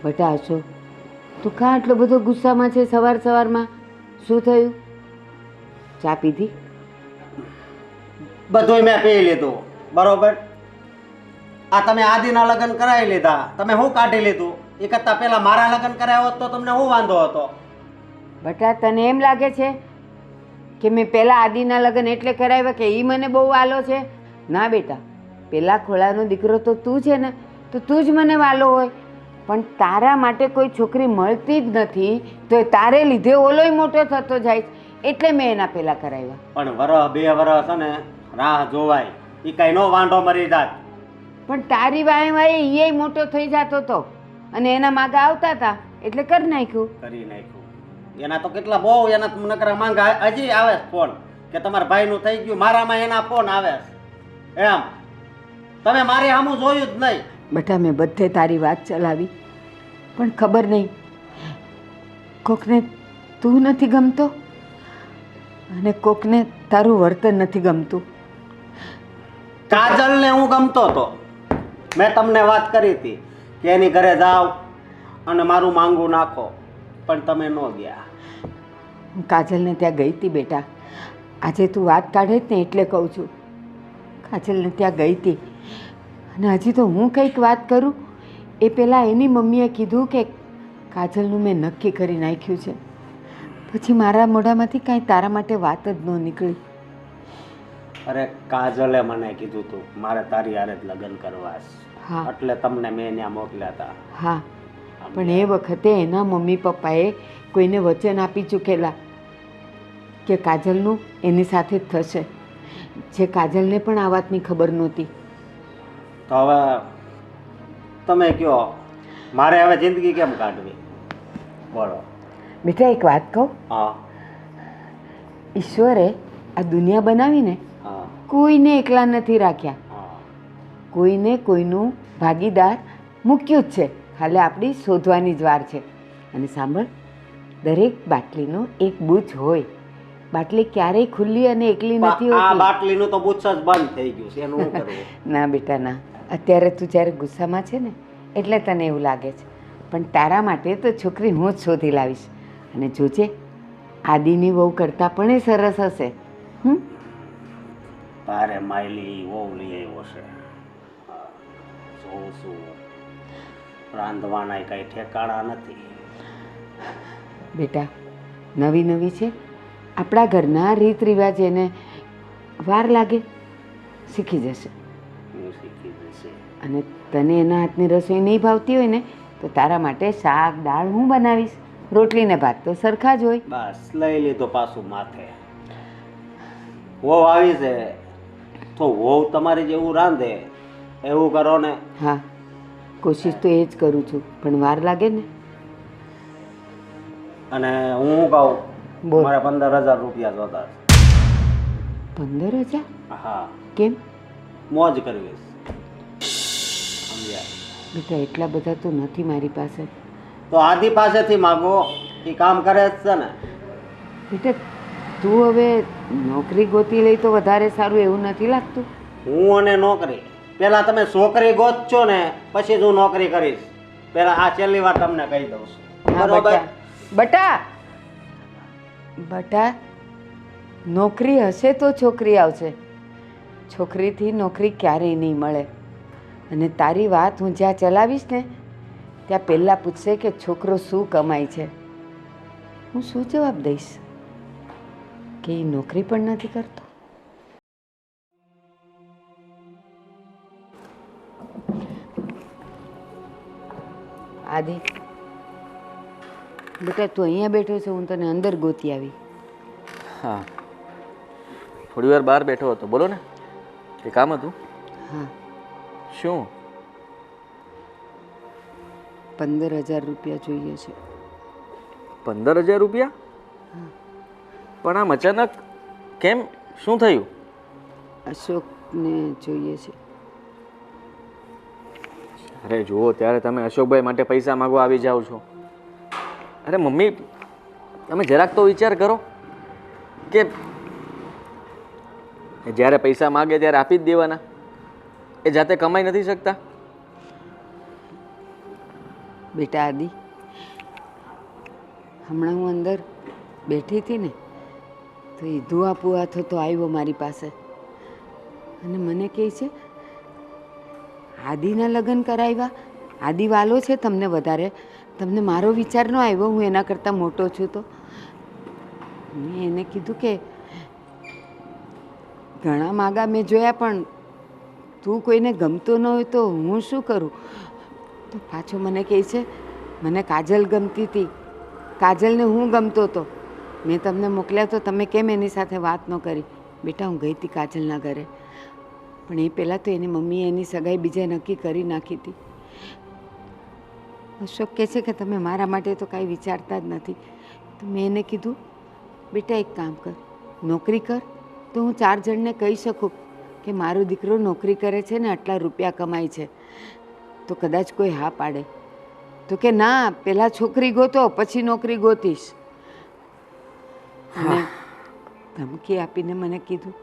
બટા અશોક, તું કાં આટલો બધો ગુસ્સામાં છે સવારમાં? શું થયું? ચા પીધી? બધુંય મેં પી લીધું, બરોબર. આ તમે આદિના લગ્ન કરાવી લીધા, તમે શું કાઢી લીધું? એ કરતાં પહેલા મારા લગ્ન કરાવ્યા હોત તો તમને શું વાંધો હતો? બટા, તને એમ લાગે છે કે મેં પહેલાં આદિના લગ્ન એટલે કરાવ્યા કે એ મને બહુ વાલો છે? ના બેટા, પેલા ખોળાનો દીકરો તો તું છે ને, તો તું જ મને વાલો હોય. પણ તારા માટે કોઈ છોકરી મળતી જ નથી, તો એ તારે લીધે ઓલોય મોટો થતો જાય, એટલે મેં એના પહેલાં કરાવ્યા. પણ વરસ 2 વરસ છે ને રાહ જોવાય, એ કઈ નો વાંઢો મરી જાત. પણ તારી વાય એ મોટો થઈ જતો હતો અને એના માગા આવતા હતા એટલે કરી નાખ્યું. કરી નાખ્યું. એના તો કેટલા બહુ એના નકરા માંગા હજી આવે ફોન કે તમારા ભાઈનું થઈ ગયું, મારામાં એના ફોન આવે એમ. તમે મારી સામું જોયું જ નહીં. બેટા, મેં બધે તારી વાત ચલાવી, પણ ખબર નહીં કોકને તું નથી ગમતો અને કોકને તારું વર્તન નથી ગમતું. કાજલને હું ગમતો હતો. મેં તમને વાત કરી હતી કે એની ઘરે જાઓ અને મારું માંગું નાખો, પણ તમે ન ગયા. હું કાજલને ત્યાં ગઈ હતી બેટા. આજે તું વાત કાઢે જ ને એટલે કહું છું. કાજલને ત્યાં ગઈ હતી અને હજી તો હું કંઈક વાત કરું એ પહેલાં એની મમ્મીએ કીધું કે કાજલનું મેં નક્કી કરી નાખ્યું છે. પછી મારા મોઢામાંથી કાંઈ તારા માટે વાત જ ન નીકળી. અરે કાજલે મને કીધું તું મારે તારી હારે જ લગ્ન કરવા છે. હા, એટલે તમને મેં ત્યાં મોકલ્યા હતા. હા, પણ એ વખતે એના મમ્મી પપ્પાએ કોઈને વચન આપી ચૂકેલા કે કાજલનું એની સાથે જ થશે, જે કાજલને પણ આ વાતની ખબર નહોતી. તો હવે તમે કહો, મારે હવે જિંદગી કેમ કાઢવી? બોલો. બેટા, એક વાત કહું? હા ઈશ્વરે આ દુનિયા બનાવીને હા કોઈને એકલા નથી રાખ્યા. હા. કોઈને કોઈનું ભાગીદાર મૂક્યું જ છે, ખાલી આપણી શોધવાની જ વાર છે. અને સાંભળ, દરેક બાટલીનો એક બૂચ હોય. બાટલી ક્યારેય ખુલ્લી અને એકલી નથી આ હોતી. બાટલીનું તો બુચ્છ જ બંધ થઈ ગયું છે, એનું શું કરવું? ના બેટા ના, અત્યારે તું જ્યારે ગુસ્સામાં છે ને એટલે તને એવું લાગે છે, પણ તારા માટે તો છોકરી હું જ શોધી લાવીશ. અને જોજે, આદિની વહુ કરતાં પણ એ સરસ હશે. તારે માયલી વહુ લઈ આવ્યો છે. જોઉં છું, રાંધવાના કઈ ઠેકાણા નથી. બેટા, નવી નવી છે, આપણા ઘરના રીત રિવાજ એને વાર લાગે, શીખી જશે. હું શીખી જશે. અને તને એના હાથની રસોઈ નહીં ભાવતી હોય ને તો તારા માટે શાક દાળ હું બનાવીશ. રોટલી ને ભાત તો સરખા જ હોય. બસ લઈ લીધો પાછું માથે. વહુ આવી છે તો વહુ તમારી જેવું રાંધે એવું કરો ને. હા, કોશિશ તો એ જ કરું છું, પણ વાર લાગે ને. અને હું કહું, બોલ. મારે 15,000 રૂપિયા જોતા છે. 15,000? હા, કેમ મોજ કરવી છે. સમજ્યા? બેટા, એટલા બધા તો નથી મારી પાસે. તો આદિ પાસેથી માગો, એ કામ કરે જ છે ને. બેટા, તું હવે નોકરી ગોતી લઈ તો વધારે સારું, એવું નથી લાગતું? હું અને નોકરી, પેલા તમે છોકરી ગોતશો ને પછી જ હું નોકરી કરીશ. પેલા આ છેલ્લી વાર તમને કહી દઉં છું, હા બરોબર? બટા, બટા, નોકરી હશે તો છોકરી આવશે. છોકરીથી નોકરી ક્યારેય નહીં મળે. અને તારી વાત હું જ્યાં ચલાવીશ ને ત્યાં પહેલાં પૂછશે કે છોકરો શું કમાય છે. હું શું જવાબ દઈશ? કે એ નોકરી પણ નથી કરતો. આદિ, બેટા તું અહીંયા બેઠો છે, હું તને અંદર ગોતી આવી. હા, થોડી વાર બહાર બેઠો હતો. બોલો ને, એ કામ હતું? હા, શું? 15,000 રૂપિયા જોઈએ છે. 15,000 રૂપિયા? પણ આમ અચાનક કેમ? શું થયું? અશોકને જોઈએ છે. અરે જુઓ, ત્યારે તમે અશોકભાઈ માટે પૈસા માગવા આવી જાઓ છો. અરે મમ્મી, તમે જરાક તો વિચાર કરો કે જ્યારે પૈસા માગે ત્યારે આપી જ દેવાના. એ જાતે કમાઈ નથી શકતા? બેટા આદિ, હમણાં હું અંદર બેઠી હતી ને તો એ ધુઆ પુઆ થતો આવ્યો મારી પાસે અને મને કહે છે આદિના લગ્ન કરાવ્યા, આદિ વાલો છે તમને વધારે, તમને મારો વિચાર ન આવ્યો, હું એના કરતાં મોટો છું તો. મેં એને કીધું કે ઘણા માગા મેં જોયા પણ તું કોઈને ગમતો ન હોય તો હું શું કરું? તો પાછો મને કહે છે મને કાજલ ગમતી હતી, કાજલને હું ગમતો હતો, મેં તમને મોકલ્યા તો તમે કેમ એની સાથે વાત ન કરી? બેટા હું ગઈ હતી કાજલના ઘરે, પણ એ પહેલાં તો એની મમ્મીએ એની સગાઈ બીજે નક્કી કરી નાખી હતી. અશોક કહે છે કે તમે મારા માટે તો કાંઈ વિચારતા જ નથી. તો મેં એને કીધું બેટા એક કામ કર, નોકરી કર તો હું 4 જણને કહી શકું કે મારો દીકરો નોકરી કરે છે ને આટલા રૂપિયા કમાય છે, તો કદાચ કોઈ હા પાડે. તો કે ના, પહેલાં છોકરી ગોતો પછી નોકરી ગોતીશ. અને ધમકી આપીને મને કીધું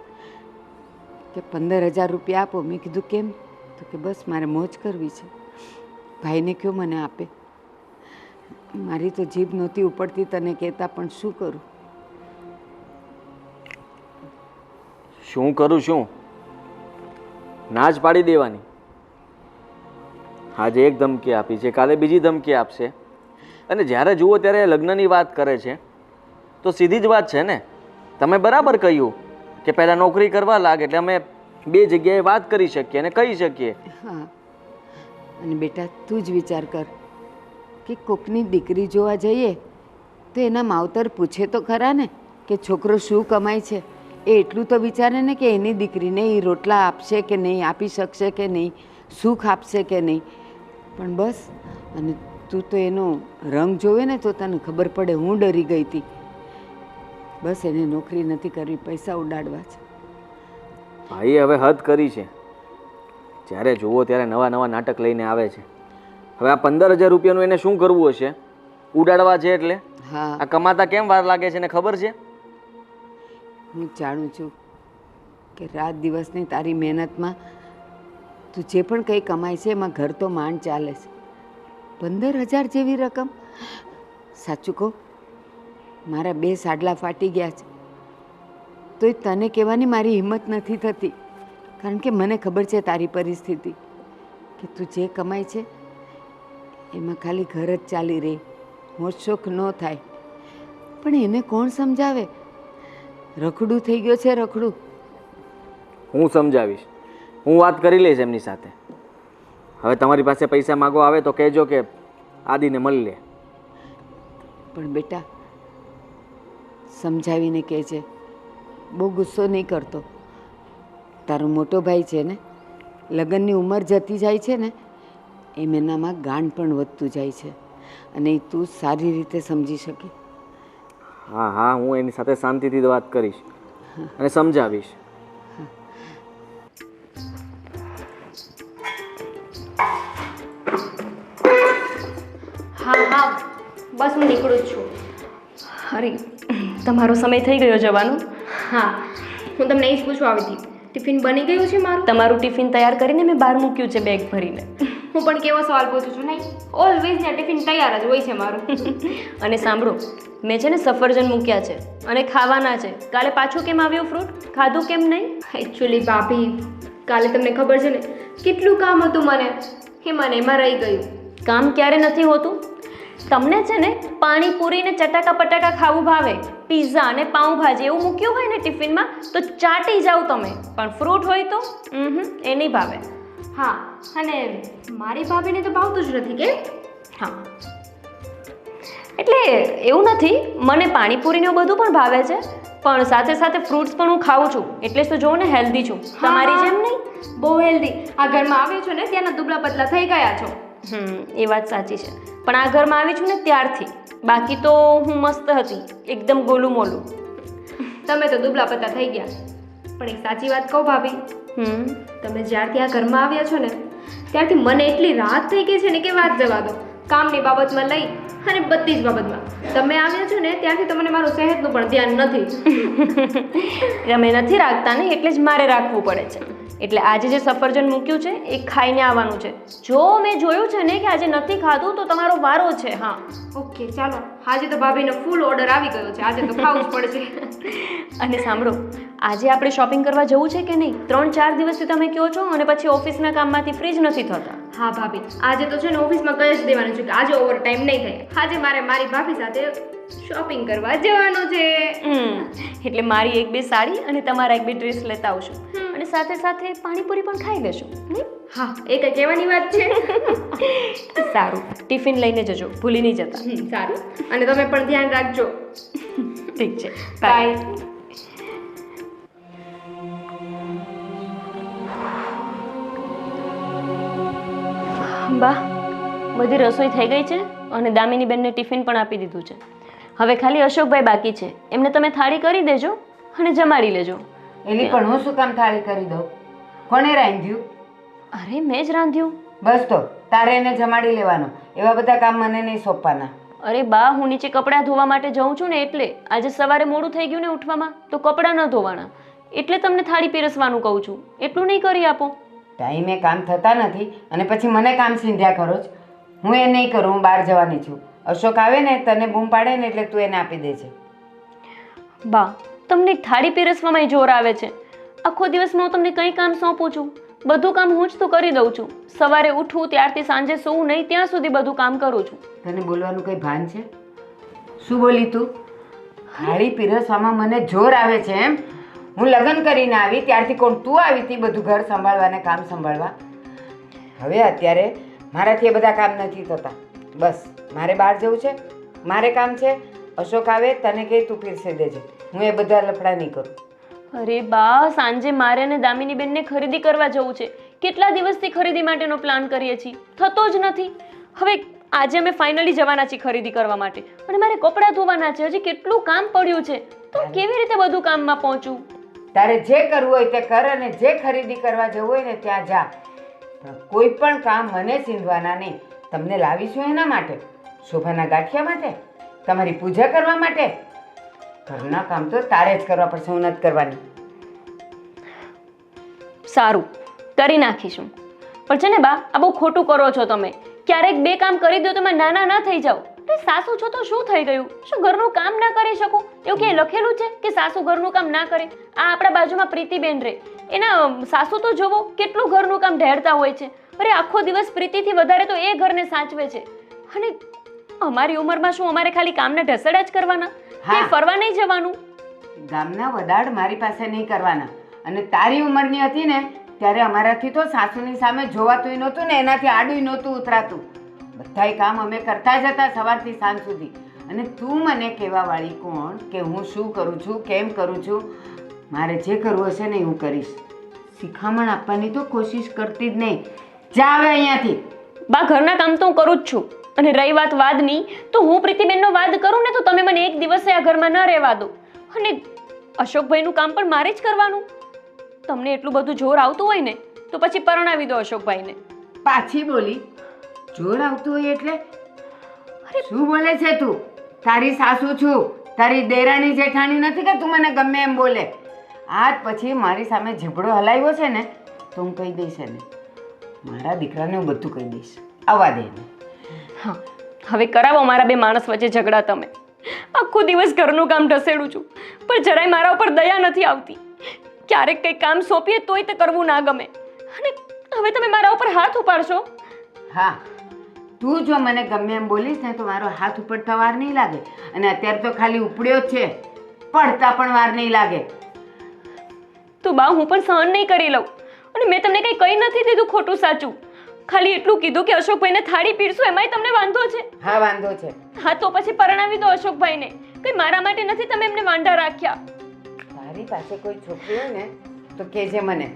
કે 15,000 રૂપિયા આપો. મેં કીધું કેમ? તો કે બસ મારે મોજ કરવી છે, ભાઈને કયો મને આપે. મારી તો જીભ નહોતી ઉપડતી તને કહેતા, પણ શું કરું? શું કરું શું? ના જ પાડી દેવાની. આજે એક ધમકી આપી છે, કાલે બીજી ધમકી આપશે, અને જ્યારે જુઓ ત્યારે લગ્નની વાત કરે છે. તો સીધી જ વાત છે ને, તમે બરાબર કહ્યું કે પહેલાં નોકરી કરવા લાગે એટલે અમે 2 જગ્યાએ વાત કરી શકીએ અને કહી શકીએ. હા, અને બેટા તું જ વિચાર કર કે કોકની દીકરી જોવા જઈએ તો એના માવતર પૂછે તો ખરા ને કે છોકરો શું કમાય છે. એ એટલું તો વિચારે ને કે એની દીકરીને એ રોટલા આપશે કે નહીં, આપી શકશે કે નહીં, સુખ આપશે કે નહીં. પણ બસ, અને તું તો એનો રંગ જોવે ને તો તને ખબર પડે. હું ડરી ગઈ હતી. બસ એને નોકરી નથી કરવી, પૈસા ઉડાડવા છે. ભાઈએ હવે હદ કરી છે. જ્યારે જુઓ ત્યારે નવા નવા નાટક લઈને આવે છે. હવે આ 15,000 રૂપિયાનું એને શું કરવું હશે? ઉડાડવા છે એટલે? હા, આ કમાતા કેમ વાર લાગે છે ને ખબર છે? હું જાણું છું કે રાત દિવસની તારી મહેનતમાં તું જે પણ કંઈ કમાય છે એમાં ઘર તો માંડ ચાલે છે. 15,000 જેવી રકમ? સાચું કહું, મારા 2 સાડલા ફાટી ગયા છે તોય તને કહેવાની મારી હિંમત નથી થતી, કારણ કે મને ખબર છે તારી પરિસ્થિતિ, કે તું જે કમાય છે એમાં ખાલી ઘર જ ચાલી રહે, મોજ શોખ ન થાય. પણ એને કોણ સમજાવે? રખડું થઈ ગયો છે, રખડું. હું સમજાવીશ, હું વાત કરી લઈશ એમની સાથે. હવે તમારી પાસે પૈસા માગો આવે તો કહેજો કે આદિને મળી લે. પણ બેટા સમજાવીને કહેજે, બહુ ગુસ્સો નહીં કરતો. તારો મોટો ભાઈ છે ને, લગ્નની ઉંમર જતી જાય છે ને એમ એનામાં ગાંડ પણ વધતું જાય છે, અને એ તું સારી રીતે સમજી શકે. હા હા, હું એની સાથે શાંતિથી વાત કરીશ અને સમજાવીશ. હા હા, બસ હું નીકળું જ છું. અરે તમારો સમય થઈ ગયો જવાનો. હા, હું તમને એ જ પૂછવા આવી હતી, ટિફિન બની ગયું છે મારું? તમારું ટિફિન તૈયાર કરીને મેં બહાર મૂક્યું છે બેગ ભરીને. હું પણ કેવો સવાલ પૂછું છું? નહીં, ઓલવેઝ ને ટિફિન તૈયાર જ હોય છે મારું. અને સાંભળો, મેં છે ને સફરજન મૂક્યા છે અને ખાવાના છે. કાલે પાછું કેમ આવ્યું ફ્રૂટ? ખાધું કેમ નહીં? એકચ્યુઅલી ભાભી, કાલે તમને ખબર છે ને કેટલું કામ હતું મને, એ મને એમાં રહી ગયું. કામ ક્યારે નથી હોતું? તમને છે ને પાણીપુરી ને ચટાકા પટાકા ખાવું ભાવે, પિઝા અને પાઉંભાજી એવું મૂક્યું હોય ને ટિફિનમાં તો ચાટી જાઓ તમે, પણ ફ્રૂટ હોય તો એ નહીં ભાવે. હા, અને મારી ભાભીને તો ભાવતું જ નથી કે? હા, એટલે એવું નથી, મને પાણીપુરીને એવું બધું પણ ભાવે છે, પણ સાથે સાથે ફ્રૂટ્સ પણ હું ખાઉં છું, એટલે જ તો જોઉં ને હેલ્ધી છું, તમારી જેમ નહીં. બહુ હેલ્ધી. આ ઘરમાં આવ્યો છો ને ત્યાંના દુબળા પતલા થઈ ગયા છો. એ વાત સાચી છે, પણ આ ઘરમાં આવી છું ને ત્યારથી, બાકી તો હું મસ્ત હતી, એકદમ ગોલું મોલું. તમે તો દુબળા પતલા થઈ ગયા. પણ એક સાચી વાત કહું ભાભી, તમે જ્યારથી આ ઘરમાં આવ્યા છો ને ત્યારથી મને એટલી રાહત થઈ ગઈ છે ને કે વાત જવા દો. કામની બાબતમાં લઈ અને બધી જ બાબતમાં તમે આવ્યા છો ને ત્યારથી તો મને મારું સેહતનું પણ ધ્યાન નથી. તમે નથી રાખતા ને એટલે જ મારે રાખવું પડે છે. એટલે આજે જે સફરજન મૂક્યું છે એ ખાઈને આવવાનું છે. જો મેં જોયું છે ને કે આજે નથી ખાધું તો તમારો વારો છે. હા, ઓકે ચાલો. આજે તો ભાભીનો ફૂલ ઓર્ડર આવી ગયો છે, આજે તો ખાવું જ પડશે. અને સાંભળો, આજે આપણે શોપિંગ કરવા જવું છે કે નહીં? 3-4 દિવસથી તમે કહો છો અને પછી ઓફિસના કામમાંથી ફ્રી જ નથી થતા. હા ભાભી, આજે તો છે ને ઓફિસમાં કહી જ દેવાનું છે કે આજે ઓવર ટાઈમ નહીં થાય. આજે મારે મારી ભાભી સાથે શોપિંગ કરવા જવાનું છે. એટલે મારી 1-2 સાડી અને તમારા 1-2 ડ્રેસ લેતા આવશું અને સાથે સાથે પાણીપુરી પણ ખાઈ લેશું. હા, એ કઈ કહેવાની વાત છે. સારું, ટિફિન લઈને જજો, ભૂલી નહીં જતા. સારું, અને તમે પણ ધ્યાન રાખજો. ઠીક છે, બાય. બા, બધી રસોઈ થઈ ગઈ છે અને દામિની બેનને ટિફિન પણ આપી દીધું છે. હવે ખાલી અશોકભાઈ બાકી છે, એમને તમે થાળી કરી દેજો અને જમાડી લેજો. એલી પણ હું શું કામ થાળી કરી દઉં? કોણે રાંધ્યું? અરે મેં જ રાંધ્યું. બસ તો તારે એને જમાડી લેવાનો. એવા બધા કામ મને નહીં સોંપવાના. અરે બા, હું નીચે કપડાં ધોવા માટે જાઉં છું ને, એટલે આજે સવારે મોડું થઈ ગયું ને ઉઠવામાં, તો કપડાં ન ધોવાના, એટલે તમને થાળી પીરસવાનું કહું છું. એટલું નહીં કરી આપો? ટાઈમે કામ થતા નથી અને પછી મને કામ સિંધ્યા કરો છો. હું એ નહીં કરું, હું બહાર જવાની છું. અશોક આવે ને તને બૂમ પાડે ને એટલે તું એને આપી દે છે. બા, તમને થાળી પીરસવામાં જોર આવે છે. આખો દિવસમાં હું તમને કંઈ કામ સોંપું છું? બધું કામ હું જ તો કરી દઉં છું. સવારે ઉઠું ત્યારથી સાંજે સૂવું નહીં ત્યાં સુધી બધું કામ કરું છું. તને બોલવાનું કંઈ ભાન છે? શું બોલી તું? થાળી પીરસવામાં મને જોર આવે છે એમ? હું લગ્ન કરીને આવી ત્યારથી કોણ તું આવી હતી બધું ઘર સંભાળવા ને કામ સંભાળવા? હવે અત્યારે મારાથી એ બધા કામ નથી થતા. બસ મારે બહાર જવું છે, મારે કામ છે. અશોક આવે તને કહે તું પીરસી દેજે. હું એ બધા લફડા નહીં કરું. અરે બા, સાંજે મારે અને દામિની બેનને ખરીદી કરવા જવું છે. કેટલા દિવસથી ખરીદી માટેનો પ્લાન કરીએ છીએ, થતો જ નથી. હવે આજે અમે ફાઇનલી જવાના છીએ ખરીદી કરવા માટે અને મારે કપડાં ધોવાના છે. હજી કેટલું કામ પડ્યું છે, તો કેવી રીતે બધું કામમાં પહોંચું? તારે જે કરવું હોય તે કર અને જે ખરીદી કરવા જવું હોય ને ત્યાં જા. કોઈ પણ કામ મને સીંધવાના નહીં. તમને લાવીશું એના માટે, શોભાના ગાંઠિયા માટે, તમારી પૂજા કરવા માટે. ઘરના કામ તો તારે જ કરવા પડશે, હું નથી કરવાની. સારું, કરી નાખીશું. પણ છે ને બા, આ બહુ ખોટું કરો છો તમે. ક્યારેક 2 કામ કરી દો તમે નાના ના થઈ જાઓ. સાસુ છો તો શું થઈ ગયું? શું ઘરનું કામ ના કરી શકો? એવું ક્યાંય લખેલું છે કે સાસુ ઘરનું કામ ના કરે? આ આપણા બાજુમાં પ્રીતિબેન રહે, એના સાસુ તો જોવો કેટલું ઘરનું કામ ઢેરતા હોય છે. અરે આખો દિવસ પ્રીતિથી વધારે તો એ ઘરને સાચવે છે. અને અમારી ઉંમરમાં શું અમારે ખાલી કામના ઢસડા જ કરવાના? કે ફરવા નહીં જવાનું? ગામના વદાડ મારી પાસે નહીં કરવાના. અને તારી ઉંમરની હતી ને ત્યારે અમારાથી તો સાસુની સામે જોવાતું નહોતું ને એનાથી આડું નહોતું ઉતરાતું. બધાય કામ અમે કરતા જ હતા સવારથી સાંજ સુધી. અને તું મને કહેવા વાળી કોણ કે હું શું કરું છું, કેમ કરું છું? મારે જે કરવું હશે ને હું કરીશ. શિખામણ આપવાની તો કોશિશ કરતી જ નહીં. જા હવે અહીંયાથી. બા, ઘરના કામ તો હું કરું જ છું. અને રહી વાત વાદની, તો હું પ્રીતિબેનનો વાદ કરું ને તો તમે મને એક દિવસે આ ઘરમાં ન રહેવા દો. અને અશોકભાઈનું કામ પણ મારે જ કરવાનું. તમને એટલું બધું જોર આવતું હોય ને તો પછી પરણાવી દો અશોકભાઈને. પાછી બોલી? જોર આવતું હોય એટલે? શું બોલે છે તું? તારી સાસુ છું, તારી દેરાણી જેઠાણી નથી કે તું મને ગમે એમ બોલે. આજ પછી મારી સામે ઝઘડો હલાવ્યો છે ને તો હું કહી દઈશ એને. મારા દીકરાને હું બધું કહી દઈશ. આવવા દે એને. હા, હવે કરાવો મારા 2 માણસ વચ્ચે ઝઘડા તમે. આખો દિવસ ઘરનું કામ ઢસેડું છું પણ જરાય મારા ઉપર દયા નથી આવતી. ક્યારેક કંઈ કામ સોંપીએ તોય તે કરવું ના ગમે. અને હવે તમે મારા ઉપર હાથ ઉપાડશો? હા, તું જો મને ગમે એમ બોલીશ ને તો મારો હાથ ઉપડતા વાર નહીં લાગે. અને અત્યારે તો ખાલી ઉપડ્યો જ છે, પડતા પણ વાર નહીં લાગે. તો બા, હું પણ સહન નહીં કરી લઉં. અને મેં તમને કંઈ કહી નથી દીધું ખોટું સાચું. ખાલી એટલું કીધું કે અશોકભાઈને થાળી પીરશું, એમાંય તમને વાંધો છે? હા, વાંધો છે. હા, તો પછી પરણાવી દો અશોકભાઈને. કંઈ મારા માટે નથી તમે એમને વાંઢા રાખ્યા. તારી પાસે કોઈ છોકરી હોય ને તો કહેજે મને.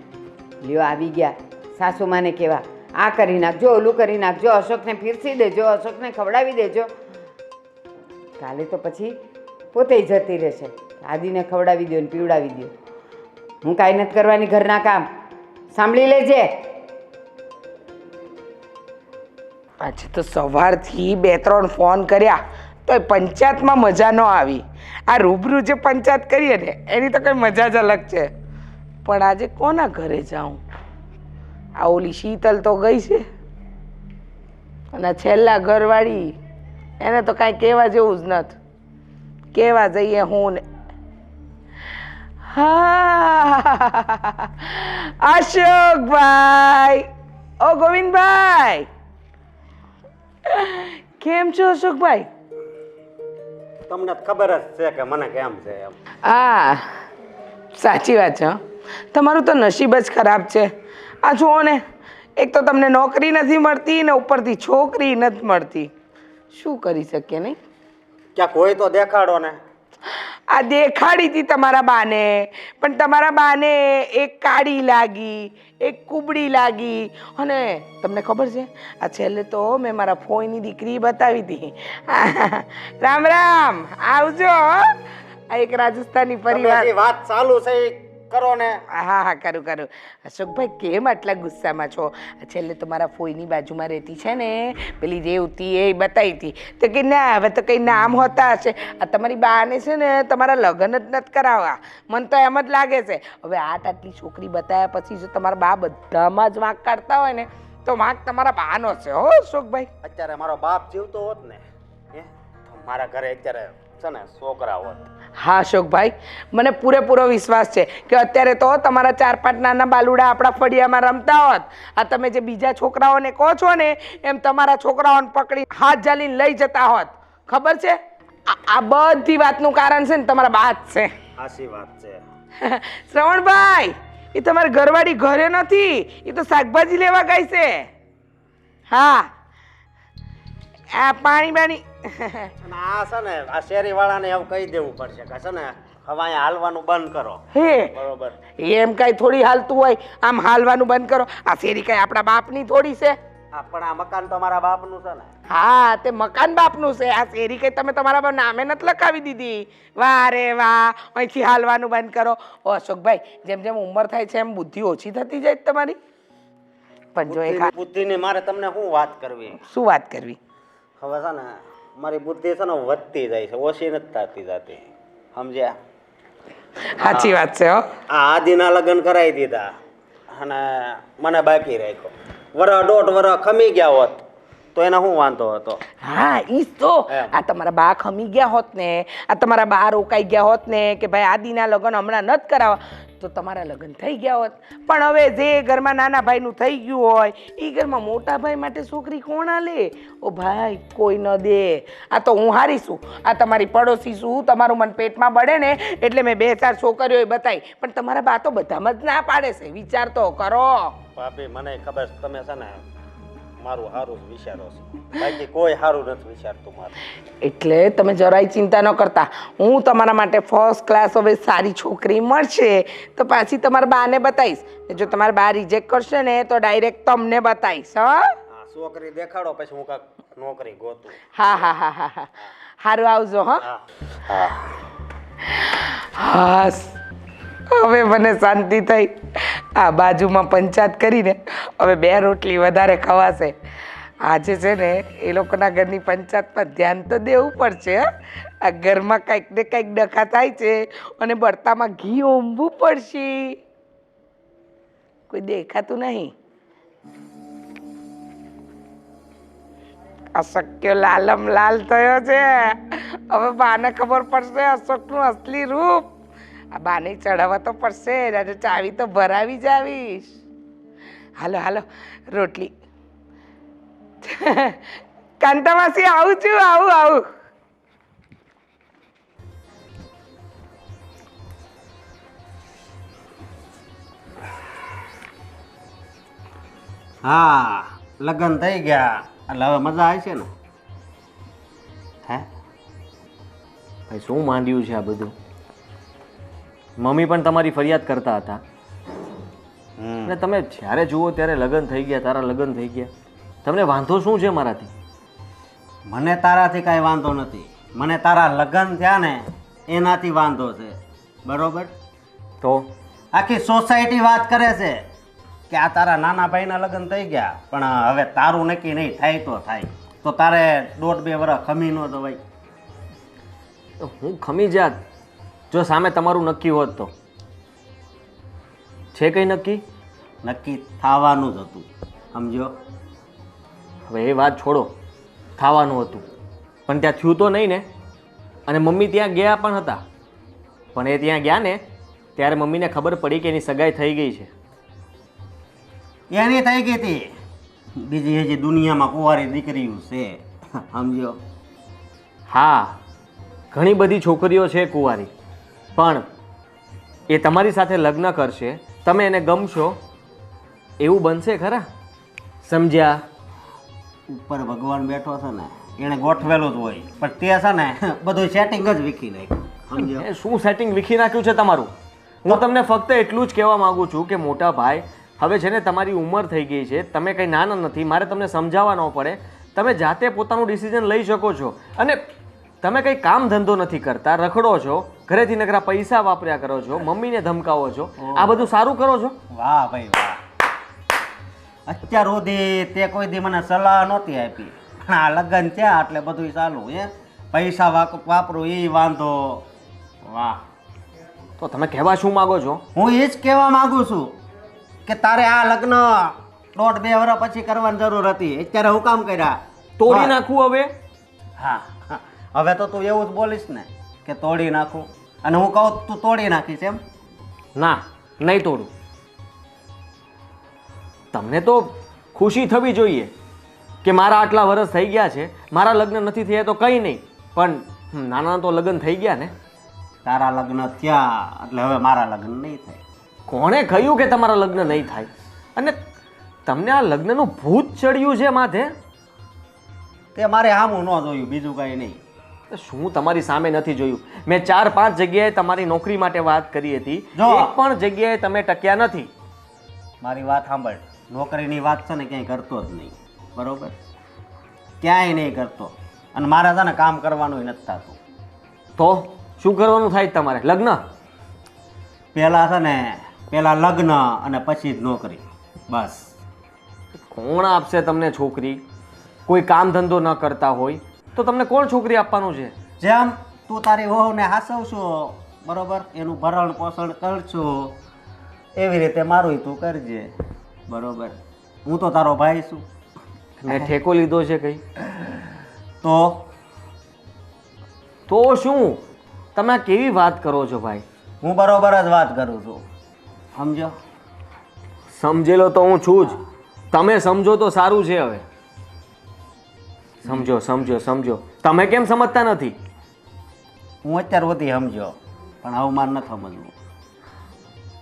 લ્યો આવી ગયા સાસુમાને કહેવા, આ કરી નાખજો, ઓલું કરી નાખજો, અશોકને પીરસી દેજો, અશોકને ખવડાવી દેજો. કાલે તો પછી પોતે જતી રહેશે. આદિને ખવડાવી દો ને પીવડાવી દો. હું કાંઈ નથી કરવાની ઘરના કામ. સાંભળી લેજે. આજે તો સવારથી 2-3 ફોન કર્યા તો પંચાયતમાં મજા ન આવી. આ રૂબરૂ જે પંચાયત કરીએ ને એની તો કંઈ મજા જ અલગ છે. પણ આજે કોના ઘરે જાઉં? આ ઓલી શીતલ તો ગઈ છે અને છેલ્લા ઘરવાળી એને તો કાંઈ કહેવા જેવું જ નથી. કહેવા જઈએ હું ને હા અશોકભાઈ, ઓ ગોવિંદભાઈ, કેમ છો અશોકભાઈ? તમને ખબર જ છે કે મને કેમ છે એમ. હા સાચી વાત છે હો. તમારું તો નસીબ જ ખરાબ છે. આ જુઓ ને, એક તો તમને નોકરી નથી મળતી ને ઉપરથી છોકરી નથી મળતી. શું કરી શકીએ નહીં? ક્યાંક હોય તો દેખાડો ને. આ દેખાડી હતી તમારા બાને, પણ તમારા બાને એક કાળી લાગી, એક કુબડી લાગી. અને તમને ખબર છે, આ છેલ્લે તો મેં મારા ફોઈની દીકરી બતાવી હતી. રામ રામ, આવજો. આ એક રાજસ્થાની પરિવાર. તમે જે વાત ચાલુ છે એ કરો ને. હા હા કરું કરું. અશોકભાઈ કેમ આટલા ગુસ્સામાં છો? છેલ્લે તો મારા ફોઈની બાજુમાં રહેતી છે ને પેલી રેવતી, એ બતાવી હતી તો કે ના હવે તો કંઈ નામ હોતા હશે. આ તમારી બાને છે ને તમારા લગ્ન જ નથી કરાવવા. મને તો એમ જ લાગે છે. હવે આટલી છોકરી બતાવ્યા પછી જો તમારા બા બધામાં જ વાંક કાઢતા હોય ને તો વાંક તમારા બાનો છે હો અશોકભાઈ. અત્યારે મારો બાપ જીવતો હોત ને તો મારા ઘરે અત્યારે છે ને છોકરા હોત. હા અશોકભાઈ, મને પૂરેપૂરો વિશ્વાસ છે કે અત્યારે તો તમારા 4-5 નાના બાલુડા આપણા ફળિયામાં રમતા હોત. આ તમે જે બીજા છોકરાઓને કહો છો ને એમ તમારા છોકરાઓને પકડી હાથ ઝાલીને લઈ જતા હોત. ખબર છે, આ બધી વાતનું કારણ છે ને તમારા બા જ છે. સાચી વાત છે. શ્રવણભાઈ, એ તમારી ઘરવાળી ઘરે નથી, એ તો શાકભાજી લેવા ગઈ છે. હા આ પાણી બાણી અને આ છે ને આ શેરી વાળાને એવું કહી દેવું પડશે કે છે ને હવે અહીંયા હાલવાનું બંધ કરો. હે બરોબર. એમ કઈ થોડી હાલતું હોય? આમ હાલવાનું બંધ કરો. આ શેરી કઈ આપણા બાપની થોડી છે? હા પણ આ મકાન તો મારા બાપનું છે ને. હા તે મકાન બાપનું છે. આ શેરી કઈ તમે તમારા નામે નથી લખાવી દીધી? વાહ રે વાહ, અહીંથી હાલવાનું બંધ કરો. ઓ અશોકભાઈ, જેમ જેમ ઉંમર થાય છે એમ બુદ્ધિ ઓછી થતી જાય તમારી. પણ જો એક બુદ્ધિની મારે તમને શું વાત કરવી? શું વાત કરવી? હવે છે ને મારી બુદ્ધિ છે ને વધતી જાય છે, ઓછી નથી થતી જતી. સમજ્યા? સાચી વાત છે હો. આ આદિના લગ્ન કરાવી દીધા અને મને બાકી રાખ્યો. વરસ 1.5 વરસ ખમી ગયા હોત તો એને શું વાંધો હતો? હા ઈ તો આ તમારા બા ખમી ગયા હોત ને, આ તમારા બા રોકાઈ ગયા હોત ને કે ભાઈ આદિના લગ્ન હમણાં નથી કરાવવા, તો તમારા લગ્ન થઈ ગયા હોત. પણ હવે જે ઘરમાં નાના ભાઈનું થઈ ગયું હોય એ ઘરમાં મોટા ભાઈ માટે છોકરી કોણ આલે? ઓ ભાઈ કોઈ ન દે. આ તો હું હારી છું, આ તમારી પડોશી છું. તમારું મન પેટમાં બળે ને એટલે મેં 2-4 છોકરીઓ બતાવી, પણ તમારા બા તો બધામાં જ ના પાડે છે. વિચાર તો કરો. ભાભી મને ખબર છે તમે છે ને મારું સારું જ વિચારો છો, બાકી કોઈ સારું નથી વિચારતું મારું. એટલે તમે જરાય ચિંતા ન કરતા. હું તમારા માટે ફર્સ્ટ ક્લાસ હવે સારી છોકરી મળશે તો પાછી તમારા બાને બતાવીશ. જો તમારા બા રિજેક્ટ કરશે ને તો ડાયરેક્ટ તમને બતાવીશ. હા છોકરી દેખાડો પછી હું કાંઈક નોકરી ગોતું. હા હા હા હા હા સારું આવજો. હા હા હાસ, હવે મને શાંતિ થઈ. આ બાજુમાં પંચાયત કરીને હવે 2 રોટલી વધારે ખવાશે. આજે છે ને એ લોકોના ઘરની પંચાયતમાં ધ્યાન તો દેવું પડશે. આ ઘરમાં કંઈક ને કંઈક ડખા થાય છે અને બળતામાં ઘી ઓંબવું પડશે. કોઈ દેખાતું નહીં. અશક્ય લાલમ લાલ થયો છે. હવે બાને ખબર પડશે અશોકનું અસલી રૂપ. આ બાને ચડાવવા તો પડશે, અને ચાવી તો ભરાવી જ આવીશ. હાલો હાલો રોટલી. કાંતામાસી આવું છું, આવું. હા લગ્ન થઈ ગયા એટલે હવે મજા આવે છે ને? હે ભાઈ શું માંડ્યું છે આ બધું? મમ્મી પણ તમારી ફરિયાદ કરતા હતા અને તમે જ્યારે જુઓ ત્યારે લગ્ન થઈ ગયા, તારા લગ્ન થઈ ગયા. તમને વાંધો શું છે મારાથી? મને તારાથી કાંઈ વાંધો નથી. મને તારા લગ્ન થયા ને એનાથી વાંધો છે. બરોબર? તો આખી સોસાયટી વાત કરે છે કે આ તારા નાના ભાઈના લગ્ન થઈ ગયા, પણ હવે તારું નક્કી નહીં થાય તો થાય. તો તારે 1.5-2 વર્ષ ખમી ન દવાય. તો હું ખમી જાત જો સામે તમારું નક્કી હોત તો. છે કંઈ નક્કી? નક્કી થવાનું જ હતું, સમજો. હવે એ વાત છોડો, ખાવાનું હતું પણ ત્યાં થયું તો નહીં ને. અને મમ્મી ત્યાં ગયા પણ હતા, પણ એ ત્યાં ગયા ને ત્યારે મમ્મીને ખબર પડી કે એની સગાઈ થઈ ગઈ છે. એની થઈ ગઈ હતી, બીજી હજી દુનિયામાં કુંવારી દીકરીઓ છે, સમજો. હા, ઘણી બધી છોકરીઓ છે કુંવારી, પણ એ તમારી સાથે લગ્ન કરશે, તમે એને ગમશો એવું બનશે ખરા? સમજ્યા? ઉપર ભગવાન બેઠો છે ને, એને ગોઠવેલું જ હોય, પણ તે છે ને બધું સેટિંગ જ વીખી નાખ્યું, સમજો. એ શું સેટિંગ વિખી નાખ્યું છે તમારું? હું તમને ફક્ત એટલું જ કહેવા માંગુ છું કે મોટા ભાઈ, હવે છે ને તમારી ઉંમર થઈ ગઈ છે, તમે કંઈ નાના નથી, મારે તમને સમજાવવા ન પડે, તમે જાતે પોતાનું ડિસિઝન લઈ શકો છો. અને તમે કંઈ કામ ધંધો નથી કરતા, રખડો છો, ઘરેથી નકરા પૈસા વાપર્યા કરો છો, મમ્મીને ધમકાવો છો, આ બધું સારું કરો છો? વાહ ભાઈ વાહ. અત્યાર સુધી તે કોઈ દી મને સલાહ નહોતી આપી, પણ આ લગ્ન થયા એટલે બધું ચાલુ. પૈસા વાપરું એ વાંધો. વાહ. તો તમે કહેવા શું માગો છો? હું એ જ કહેવા માંગુ છું કે તારે આ લગ્ન 1.5-2 વર્ષ પછી કરવાની જરૂર હતી, અત્યારે હું કામ કર્યા? તોડી નાખવું હવે? હા, હવે તો તું એવું જ બોલીશ ને કે તોડી નાખું, અને હું કહું તું તોડી નાખીશ એમ? ના, નહીં તોડું. તમને તો ખુશી થવી જોઈએ કે મારા આટલા વર્ષ થઈ ગયા છે, મારા લગ્ન નથી થયા તો કંઈ નહીં, પણ નાના તો લગ્ન થઈ ગયા ને. તારા લગ્ન થયા એટલે હવે મારા લગ્ન નહીં થાય. કોણે કહ્યું કે તમારા લગ્ન નહીં થાય? અને તમને આ લગ્નનું ભૂત ચડ્યું છે માથે? તે મારે સામું ન જોયું, બીજું કંઈ નહીં. શું તમારી સામે નથી જોયું? મેં 4-5 જગ્યાએ તમારી નોકરી માટે વાત કરી હતી, જો. એક પણ જગ્યાએ તમે ટક્યા નથી. મારી વાત સાંભળ, નોકરીની વાત છે ને ક્યાંય કરતો જ નહીં, બરોબર? ક્યાંય નહીં કરતો, અને મારે છે ને કામ કરવાનું નથી થતું. તો શું કરવાનું થાય તમારે? લગ્ન? પહેલાં છે ને પહેલાં લગ્ન અને પછી જ નોકરી, બસ. કોણ આપશે તમને છોકરી? કોઈ કામ ધંધો ન કરતા હોય તો તમને કોણ છોકરી આપવાનું છે? જેમ તું તારી વહુને હાસવશો, બરોબર, એનું ભરણ પોષણ કરશો, એવી રીતે મારું તું કરજે, બરોબર? હું તો તારો ભાઈ છું. મેં ઠેકો લીધો છે કઈ? તો શું તમે આ કેવી વાત કરો છો ભાઈ? હું બરોબર જ વાત કરું છું, સમજો. સમજેલો તો હું છું જ, તમે સમજો તો સારું છે. હવે સમજો સમજો સમજો. તમે કેમ સમજતા નથી? હું અત્યાર સુધી સમજો, પણ હવે મારે નથી સમજવું.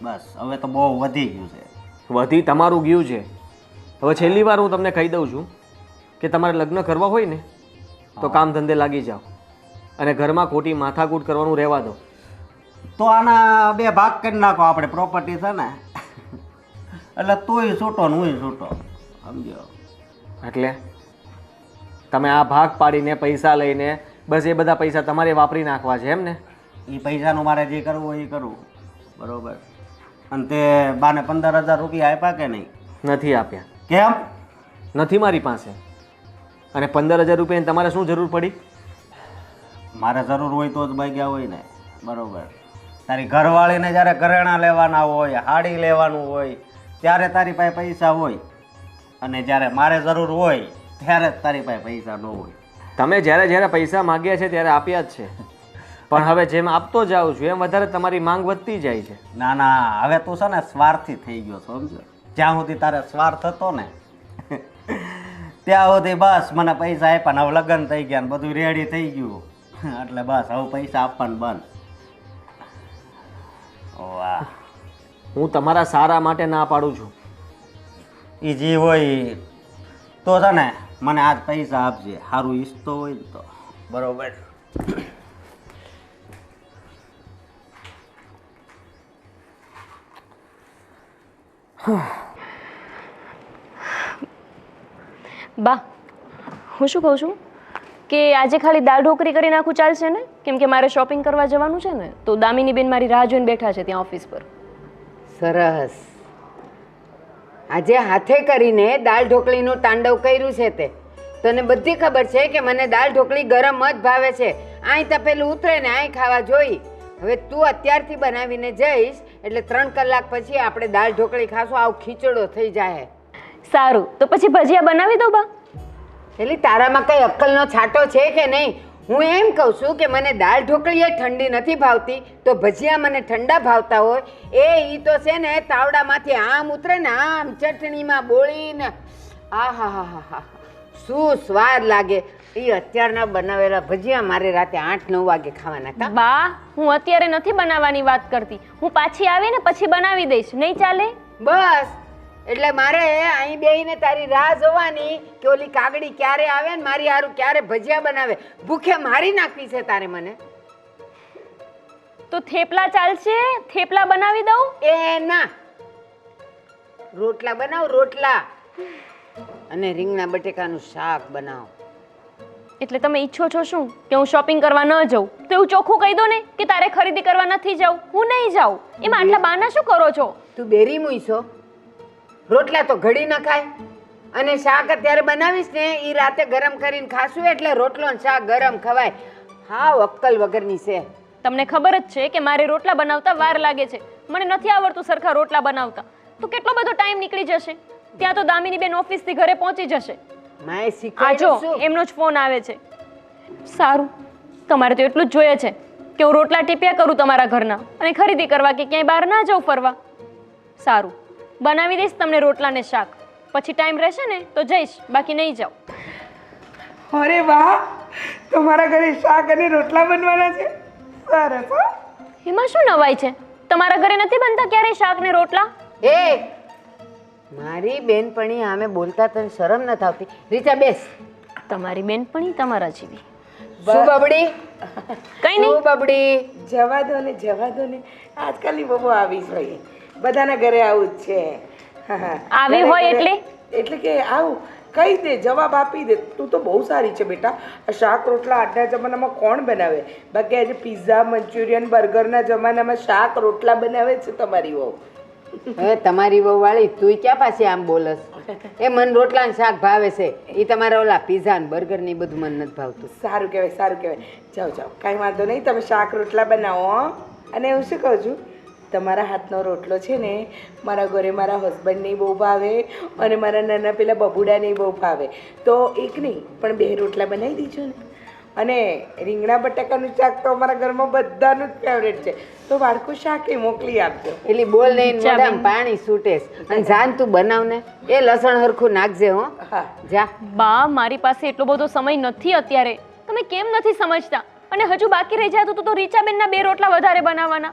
બસ હવે તો બહુ વધી ગયું છે. વધી તમારું ગયું છે. હવે છેલ્લી વાર હું તમને કહી દઉં છું કે તમારે લગ્ન કરવા હોય ને તો કામ ધંધે લાગી જાઓ, અને ઘરમાં ખોટી માથાકૂટ કરવાનું રહેવા દો. તો આના 2 ભાગ કરી નાખો, આપણે પ્રોપર્ટી છે ને, એટલે તુંય છૂટો ને હુંય છૂટો, સમજો. એટલે તમે આ ભાગ પાડીને પૈસા લઈને બસ એ બધા પૈસા તમારે વાપરી નાખવા છે એમ ને? એ પૈસાનું મારે જે કરવું હોય એ કરવું, બરોબર? અને તે બાને 15,000 રૂપિયા આપ્યા કે નહીં? નથી આપ્યા. કેમ? નથી મારી પાસે. અને 15,000 રૂપિયાની તમારે શું જરૂર પડી? મારે જરૂર હોય તો જ ભાગ્યા હોય ને, બરોબર? તારી ઘરવાળીને જ્યારે ઘરેણાં લેવાના હોય, હાડી લેવાનું હોય, ત્યારે તારી પાસે પૈસા હોય, અને જ્યારે મારે જરૂર હોય ત્યારે જ તારી પાસે પૈસા ન હોય. તમે જ્યારે જ્યારે પૈસા માગ્યા છે ત્યારે આપ્યા જ છે, પણ હવે જેમ આપતો જાઉં છું એમ વધારે તમારી માંગ વધતી જાય છે. ના ના, હવે તું છે ને સ્વાર્થી થઈ ગયો, સમજો. જ્યાં સુધી તારે સ્વાર્થ હતો ને ત્યાં સુધી બસ મને પૈસા આપ્યા ને, હવે લગ્ન થઈ ગયા ને બધું રેડી થઈ ગયું, એટલે બસ હવે પૈસા આપવાનું બંધ. વાહ. હું તમારા સારા માટે ના પાડું છું. એ જે હોય તો છે ને મને આજ પૈસા આપજે, સારું ઈચ્છતો હોય ને તો, બરોબર? બા, હું શું કહું છું કે આજે ખાલી દાળ ઢોકરી કરી નાખું ચાલશે ને? કેમ કે મારે શોપિંગ કરવા જવાનું છે ને, તો દામિની બેન મારી રાહ જોઈને બેઠા છે ત્યાં ઓફિસ પર. સરસ. આજે હાથે કરીને દાળ ઢોકળીનું તાંડવ કર્યું છે તે. તને બધી ખબર છે કે મને દાળ ઢોકળી ગરમ જ ભાવે છે. અહીં તપેલું ઉતરે ને અહીં ખાવા જોઈ, હવે તું અત્યારથી બનાવીને જઈશ એટલે 3 કલાક પછી આપણે દાળ ઢોકળી ખાશું. આવું ખીચડો થઈ જાય. સારું, તો પછી ભજીયા બનાવી દો બા. એટલે તારામાં કઈ અક્કલનો છાંટો છે કે નહીં? હું એમ કહું છું કે મને દાળ ઢોકળી એ ઠંડી નથી ભાવતી, તો ભજીયા મને ઠંડા ભાવતા હોય. ઈ તો છે ને તાવડામાંથી આમ ઉતરે ને આમ ચટણીમાં બોળીને આ હા હા હા હા શું સ્વાદ લાગે. એ અત્યારના બનાવેલા ભજીયા મારે રાતે 8-9 વાગે ખાવાના કા? બા, હું અત્યારે નથી બનાવવાની વાત કરતી. હું પાછી આવીને પછી બનાવી દઈશ. નહીં ચાલે? બસ એટલે મારે અહીં બેહીને તારી રાહ જોવાની કે ઓલી કાગડી ક્યારે આવે ને મારી હારું ક્યારે ભજીયા બનાવે. ભૂખે મારી નાખવી છે તારે મને. તો થેપલા ચાલશે? થેપલા બનાવી દઉં? એ ના, રોટલા બનાવ, રોટલા અને રીંગણા બટેકાનું શાક બનાવ. એટલે તમે ઈચ્છો છો શું કે હું શોપિંગ કરવા ન જાઉં? તો એવું ચોખ્ખું કહી દો ને કે તારે ખરીદી કરવા નથી જાઉં, હું નહીં જાઉં. એમાં આટલા બહાના શું કરો છો? તું બેરી મૂઈશો? રોટલા તો ઘડી ન ખાય અને શાક અત્યારે બનાવીશ ને એ રાતે ગરમ કરીને ખાશું એટલે રોટલો ને શાક ગરમ ખવાય. હા, અક્કલ વગરની છે. તમને ખબર જ છે કે મારે રોટલા બનાવતા વાર લાગે છે. મને નથી આવડતું સરખા રોટલા બનાવતા. તો કેટલો બધો ટાઈમ નીકળી જશે. ત્યાં તો દામિની બેન ઓફિસથી ઘરે પહોંચી જશે. માએ આ જો શીખવાડ્યું શું? એમનો જ ફોન આવે છે. સારું, તમારે તો એટલું જ જોઈએ છે કે હું રોટલા ટીપ્યા કરું તમારા ઘરના અને ખરીદી કરવા કે ક્યાંય બહાર ના જાઉં ફરવા. સારું, બનાવી દઈશ તમને રોટલા ને શાક. પછી ટાઈમ રહેશે ને તો જઈશ, બાકી નહીં જાઉં. અરે વાહ, તમારા ઘરે શાક અને રોટલા બનવાના છે? સરસ હો. એમાં શું નવાઈ છે? તમારા ઘરે નથી બનતા ક્યારેય શાક ને રોટલા? એ મારી બેનપણી આમે બોલતા તને શરમ નથી આવતી? રીચા બેસ. તમારી બેનપણી તમારા જેવી. શું બબડી? કઈ નહીં. શું બબડી? જવા દો ને, જવા દો ને. આજકાલની બહુ આવી જ હોય, બધાના ઘરે આવું જ છે. હા, હા. આવી હોય એટલે? એટલે કે આવું કહી દે, જવાબ આપી દે. તું તો બહુ સારી છે બેટા. આ શાક રોટલા આજના જમાનામાં કોણ બનાવે? બાકી આજે પિઝા, મંચુરિયન, બર્ગરના જમાનામાં શાક રોટલા બનાવે છે તમારી વહુ. હવે તમારી વહુ વાળી તું ક્યાં પાછી આમ બોલસ? એ મન રોટલા ને શાક ભાવે છે. એ તમારા ઓલા પિઝા ને બર્ગર ને બધું મને નથી ભાવતું. સારું કહેવાય, સારું કહેવાય. જાઓ જાઓ, કાંઈ વાંધો નહીં. તમે શાક રોટલા બનાવો હો. અને હું શું કહું છું, તમારા હાથનો રોટલો છે ને મારા ઘરે મારા હસબન્ડને બહુ ભાવે અને મારા નાના પેલા બબુડાને બહુ ભાવે. તો એક નહીં પણ 2 રોટલા બનાવી દીજો ને. અને રીંગણા બટાકાનું શાક તો અમારા ઘરમાં બધાનું જ ફેવરેટ છે. તો બાળકો શાકે મોકલી આપજો. એટલે બોલ નહીં, મોઢામાં પાણી છૂટેસ. અને જાન તું બનાવ ને, એ લસણ હરખું નાખજે હો. હા જા. બા, મારી પાસે એટલો બધો સમય નથી અત્યારે. તમે કેમ નથી સમજતા? અને હજુ બાકી રહી જાય તો રીચાબેનના 2 રોટલા વધારે બનાવવાના.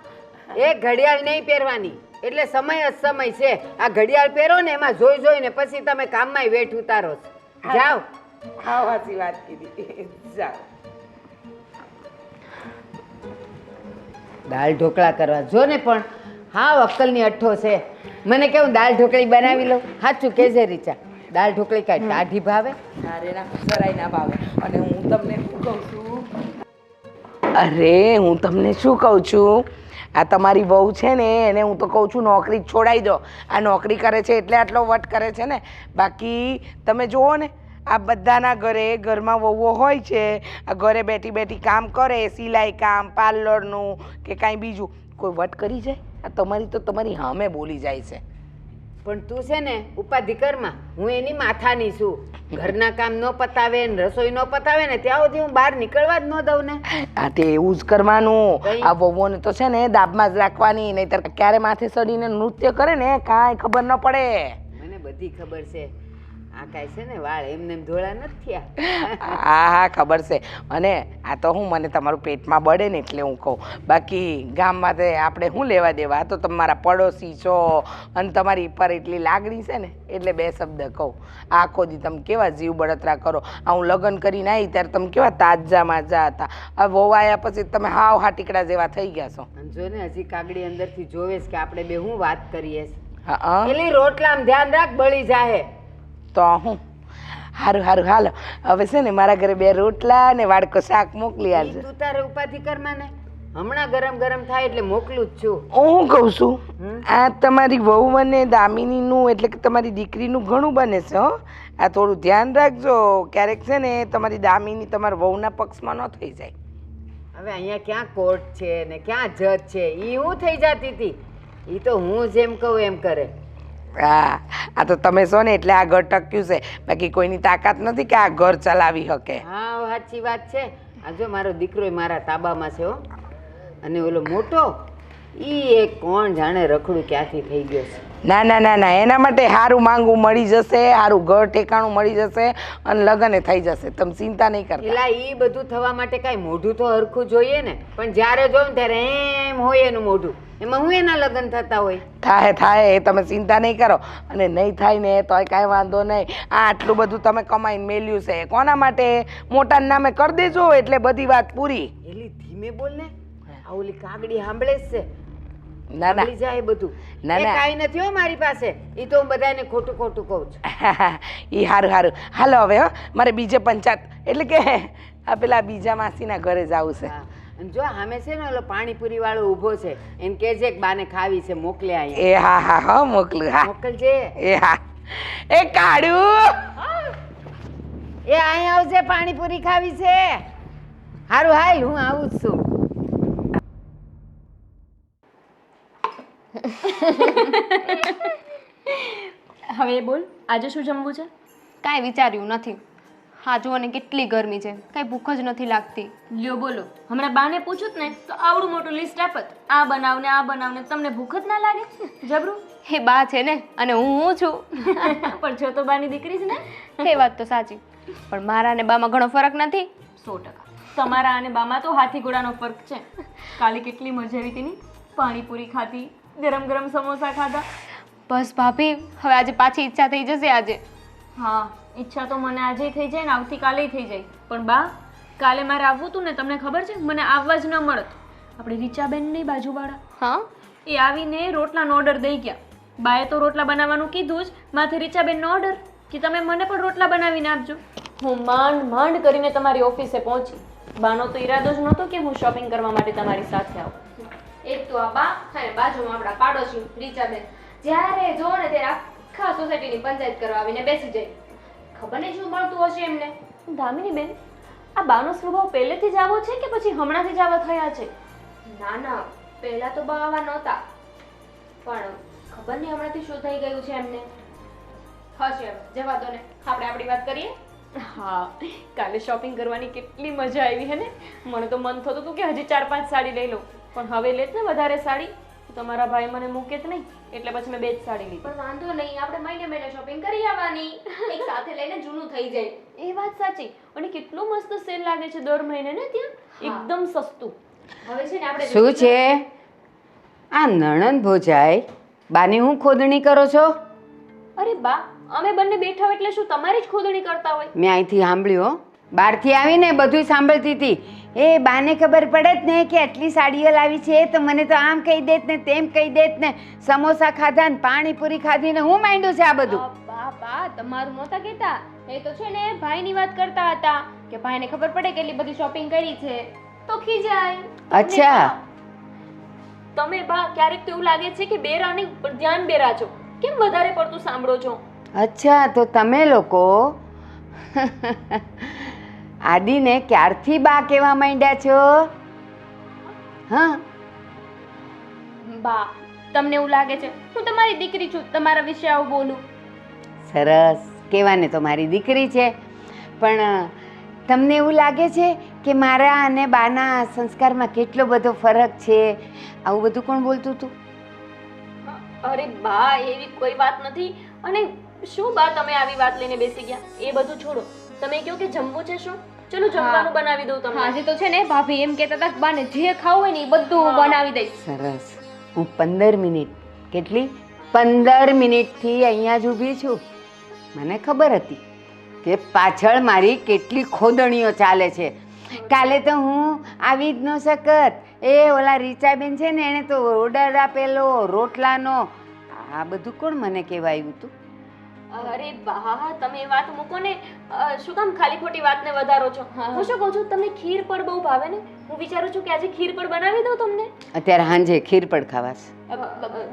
એ ઘડિયાળ નહીં પહેરવાની એટલે સમય જ સમય છે. આ ઘડિયાળ પહેરો ને એમાં જોઈ જોઈને પછી તમે કામમાં વેઠ ઉતારો છો. જાઓ. હા, સાચી વાત કીધી. જાઓ. દાળ ઢોકળા કરવા જો ને પણ હા અક્કલની અઠ્ઠો છે. મને કેવું દાળ ઢોકળી બનાવી લઉં? સાચું કેજે રીચા, દાળ ઢોકળી કાંઈ ટાઢી ભાવે? અરે ના, જરાય ના ભાવે. અને હું તમને શું કહું છું, અરે હું તમને શું કહું છું, આ તમારી વહુ છે ને એને હું તો કહું છું નોકરી છોડાવી દો. આ નોકરી કરે છે એટલે આટલો વટ કરે છે ને. બાકી તમે જુઓ ને, આ બધાના ઘરમાં વહુઓ હોય છે, આ ઘરે બેઠી બેઠી કામ કરે, સિલાઈ કામ, પાર્લરનું કે કાંઈ બીજું. કોઈ વટ કરી જાય? આ તમારી તો તમારી સામે બોલી જાય છે. પણ તું છે ને ઉપાધિ કરમાં, હું એની માથાની છું. ઘરના કામ ન પતાવે ને રસોઈ ન પતાવે ને ત્યાં સુધી હું બહાર નીકળવા જ ન દઉં ને. આ તે એવું જ કરવાનું. આ વહુઓને તો છે ને દાબમાં જ રાખવાની, નહીંતર ક્યારે માથે ચડીને નૃત્ય કરે ને કાંઈ ખબર ન પડે. મને બધી ખબર છે. આ કાંઈ છે ને વાળ એમને એમ ધોળા નથી થયા. હા હા ખબર છે. અને આ તો હું મને તમારું પેટમાં બળે ને એટલે હું કહું. બાકી ગામમાં તે આપણે શું લેવા દેવા? આ તો તમારા પડોશી છો અને તમારી પર એટલી લાગણી છે ને એટલે 2 શબ્દ કહું. આખો દી તમે કેવા જીવ બળતરા કરો. આ હું લગ્ન કરીને આવી ત્યારે તમે કેવા તાજા માજા હતા. આ વહુ આવ્યા પછી તમે હાવ હાટીકડા જેવા થઈ ગયા છો. અને જો ને હજી કાગડી અંદરથી જોવે છે કે આપણે બે હું વાત કરીએ છીએ. હા પેલી રોટલામાં ધ્યાન રાખ, બળી જાહે. તો હું સારું સારું હાલો. હવે છે ને મારા ઘરે 2 રોટલા ને વાડકો શાક મોકલી આલજો. તું તારે ઉપાધિ કરમાં ને, હમણાં ગરમ ગરમ થાય એટલે મોકલું જ છું. હું કહું છું, આ તમારી વહુ અને દામિનીનું એટલે કે તમારી દીકરીનું ઘણું બને છે હો. આ થોડું ધ્યાન રાખજો. ક્યારેક છે ને તમારી દામિની તમારા વહુના પક્ષમાં ન થઈ જાય. હવે અહીંયા ક્યાં કોર્ટ છે ને ક્યાં જજ છે એ હું થઈ જતી હતી. એ તો હું જેમ કહું એમ કરે. હા, આ તો તમે છો ને એટલે આ ઘર ટક્યું છે, બાકી કોઈની તાકાત નથી કે આ ઘર ચલાવી શકે. હા સાચી વાત છે. આ જો મારો દીકરો મારા તાબામાં છે હો. અને ઓલો મોટો ઈ એક કોણ જાણે રખડું ક્યાંથી થઈ ગયો છે. ના ના ના ના, એના માટે સારું માંગવું મળી જશે, સારું ઘર ઠેકાણું મળી જશે અને લગ્ન થઈ જશે. તમે ચિંતા નહીં કરતા. એલા ઈ બધું થવા માટે કાંઈ મોઢું તો હરખું જોઈએ ને. પણ જ્યારે જોઉં ત્યારે એમ હોય એનું મોઢું, એમાં હું એના લગ્ન થતા હોય. થાય થાય, એ તમે ચિંતા નહીં કરો. અને નહીં થાય ને તો કાંઈ વાંધો નહીં. આ આટલું બધું તમે કમાઈને મેલ્યું છે કોના માટે? મોટાના નામે કરી દેજો એટલે બધી વાત પૂરી. એલી ધીમે બોલ ને, આ ઓલી કાગડી સાંભળે જ છે. ના ના સાંભળી જાય બધું. ના, એ ના. કાંઈ નથી હો મારી પાસે. ઈ તો હું બધાને ખોટું ખોટું કહું છું. એ સારું સારું. હાલો હવે હો, મારે બીજે પંચાયત એટલે કે આ પેલા બીજા માસીના ઘરે જવું છે. હા. અને જો સામે છે ને ઓલો પાણીપુરી વાળો ઊભો છે, એને કહેજે કે બાને ખાવી છે, મોકલે અહીંયા. એ હા હા હા મોકલું. હા મોકલજે. એ હા. એ કાઢું. એ અહીંયા આવજે, પાણીપુરી ખાવી છે. હારું હાલ, હું આવું જ છું. હવે બોલ, આજે શું જમવું છે? કાંઈ વિચાર્યું નથી. હા જુઓ ને કેટલી ગરમી છે, કાંઈ ભૂખ જ નથી લાગતી. લ્યો બોલો, હમણાં બાને પૂછું જ ને તો આવડું મોટું લિસ્ટ આપત, આ બનાવને આ બનાવને. તમને ભૂખ જ ના લાગે? જબરું. એ બા છે ને અને હું છું. પણ છો તો બાની દીકરી જ ને. એ વાત તો સાચી, પણ મારા અને બામાં ઘણો ફરક નથી. 100%. તમારા અને બામાં તો હાથી ઘોડાનો ફરક છે. કાલે કેટલી મજા આવી હતી ની, પાણીપુરી ખાધી, ગરમ ગરમ સમોસા ખાધા. બસ ભાભી, હવે આજે પાછી ઈચ્છા થઈ જશે આજે. હા, ઈચ્છા તો મને આજે થઈ જાય ને આવતીકાલે થઈ જાય. પણ બા, કાલે મારે આવવું હતું ને, તમને ખબર છે મને આવવા જ ન મળત. આપણે રીચાબેન નહીં બાજુવાળા, હા એ આવીને રોટલાનો ઓર્ડર દઈ ગયા. બાએ તો રોટલા બનાવવાનું કીધું જ, માથે રીચાબેનનો ઓર્ડર કે તમે મને પણ રોટલા બનાવીને આપજો. હું માંડ માંડ કરીને તમારી ઓફિસે પહોંચી. બાનો તો ઈરાદો જ નહોતો કે હું શોપિંગ કરવા માટે તમારી સાથે આવું. એક તો આ બા અને બાજુમાં આપણા પાડોશી રીચાબેન, જ્યારે જો ને ત્યારે આખા સોસાયટીની પંચાયત કરવા આવીને બેસી જાય. ખબર નહીં શું મળતું હશે એમને. દામિની બેન, આ બાનો સ્વભાવ પહેલેથી જ આવો છે કે પછી હમણાંથી જ આવા થયા છે? ના ના, પહેલા તો બા આવા નહોતા, પણ ખબર નહીં હમણાંથી શું થઈ ગયું છે એમને. હશે, જવા દો ને, આપણે આપણી વાત કરીએ. હા, કાલે શોપિંગ કરવાની કેટલી મજા આવી હે ને. મને તો મન થતું હતું કે હજી 4-5 સાડી લઈ લઉં, પણ હવે લેત ને વધારે સાડી તો તમારા ભાઈ મને મૂકે જ નહીં, એટલે પછી મેં 2 જ સાડી લીધી. પણ વાંધો નહીં, આપણે મહિને મહિને શોપિંગ કરી આવવાની. એક સાથે લઈને જૂનું થઈ જાય. એ વાત સાચી. અને કેટલું મસ્ત સેલ લાગે છે દર મહિને ને ત્યાં, એકદમ સસ્તું. હવે છે ને આપણે શું છે આ નણંદ ભોજાઈ? બાની હું ખોદણી કરો છો? અરે બા, અમે બંને બેઠા હોય એટલે શું તમારી જ ખોદણી કરતા હોય? મેં અહીંથી સાંભળ્યું હો. બહારથી આવીને બધું સાંભળતી હતી. એ બાને ખબર પડે જ ને કે આટલી સાડીઓ લાવી છે તો મને તો આમ કહી દેત ને તેમ કહી દેત ને, સમોસા ખાધા ને પાણીપુરી ખાધી ને હું માંડ્યું છે આ બધું. બા બા તમારું નહોતા કહેતા, એ તો છે ને ભાઈની વાત કરતા હતા કે ભાઈને ખબર પડે કે એટલી બધી શોપિંગ કરી છે તો ખીજાય. અચ્છા. તમે બા ક્યારેક તો એવું લાગે છે કે બેરા નહીં પણ ધ્યાન બેરા છો. કેમ વધારે પડતું સાંભળો છો? અચ્છા, તો તમે લોકો આદિને ક્યારથી બા કહેવા માંડ્યા છો? હા, બા તમને એવું લાગે છે હું તમારી દીકરી છું, તમારા વિશે આવું બોલું? સરસ, કહેવાને તો મારી દીકરી છે, પણ તમને એવું લાગે છે કે મારા અને બાના સંસ્કારમાં કેટલો બધો ફરક છે? આવું બધું કોણ બોલતું હતું? અરે બા, એવી કોઈ વાત નથી. અને શું બા તમે આવી વાત લઈને બેસી ગયા? એ બધું છોડો, તમે કહો કે જમવું છે શું? ચલો જમવાનું બનાવી દઉં તમને. આજે તો છે ને ભાભી એમ કહેતા હતા કે બાને જે ખાવું હોય ને એ બધું હું બનાવી દઈશ. સરસ. હું 15 મિનિટ, કેટલી 15 મિનિટથી અહીંયા જ ઊભી છું. મને ખબર હતી કે પાછળ મારી કેટલી ખોદણીઓ ચાલે છે. કાલે તો હું આવી જ ન શકત. એ ઓલા રીચાબેન છે ને, એણે તો ઓર્ડર આપેલો રોટલાનો. આ બધું કોણ મને કહેવા આવ્યું હતું? અરે બા, તમે એ વાત મૂકો ને. શું કામ ખાલી ખોટી વાતને વધારો છો? હું શું કહું છું, તમને ખીર પણ બહુ ભાવે ને. હું વિચારું છું કે આજે ખીર પણ બનાવી દઉં તમને. અત્યારે સાંજે ખીરપડ ખાવાસ.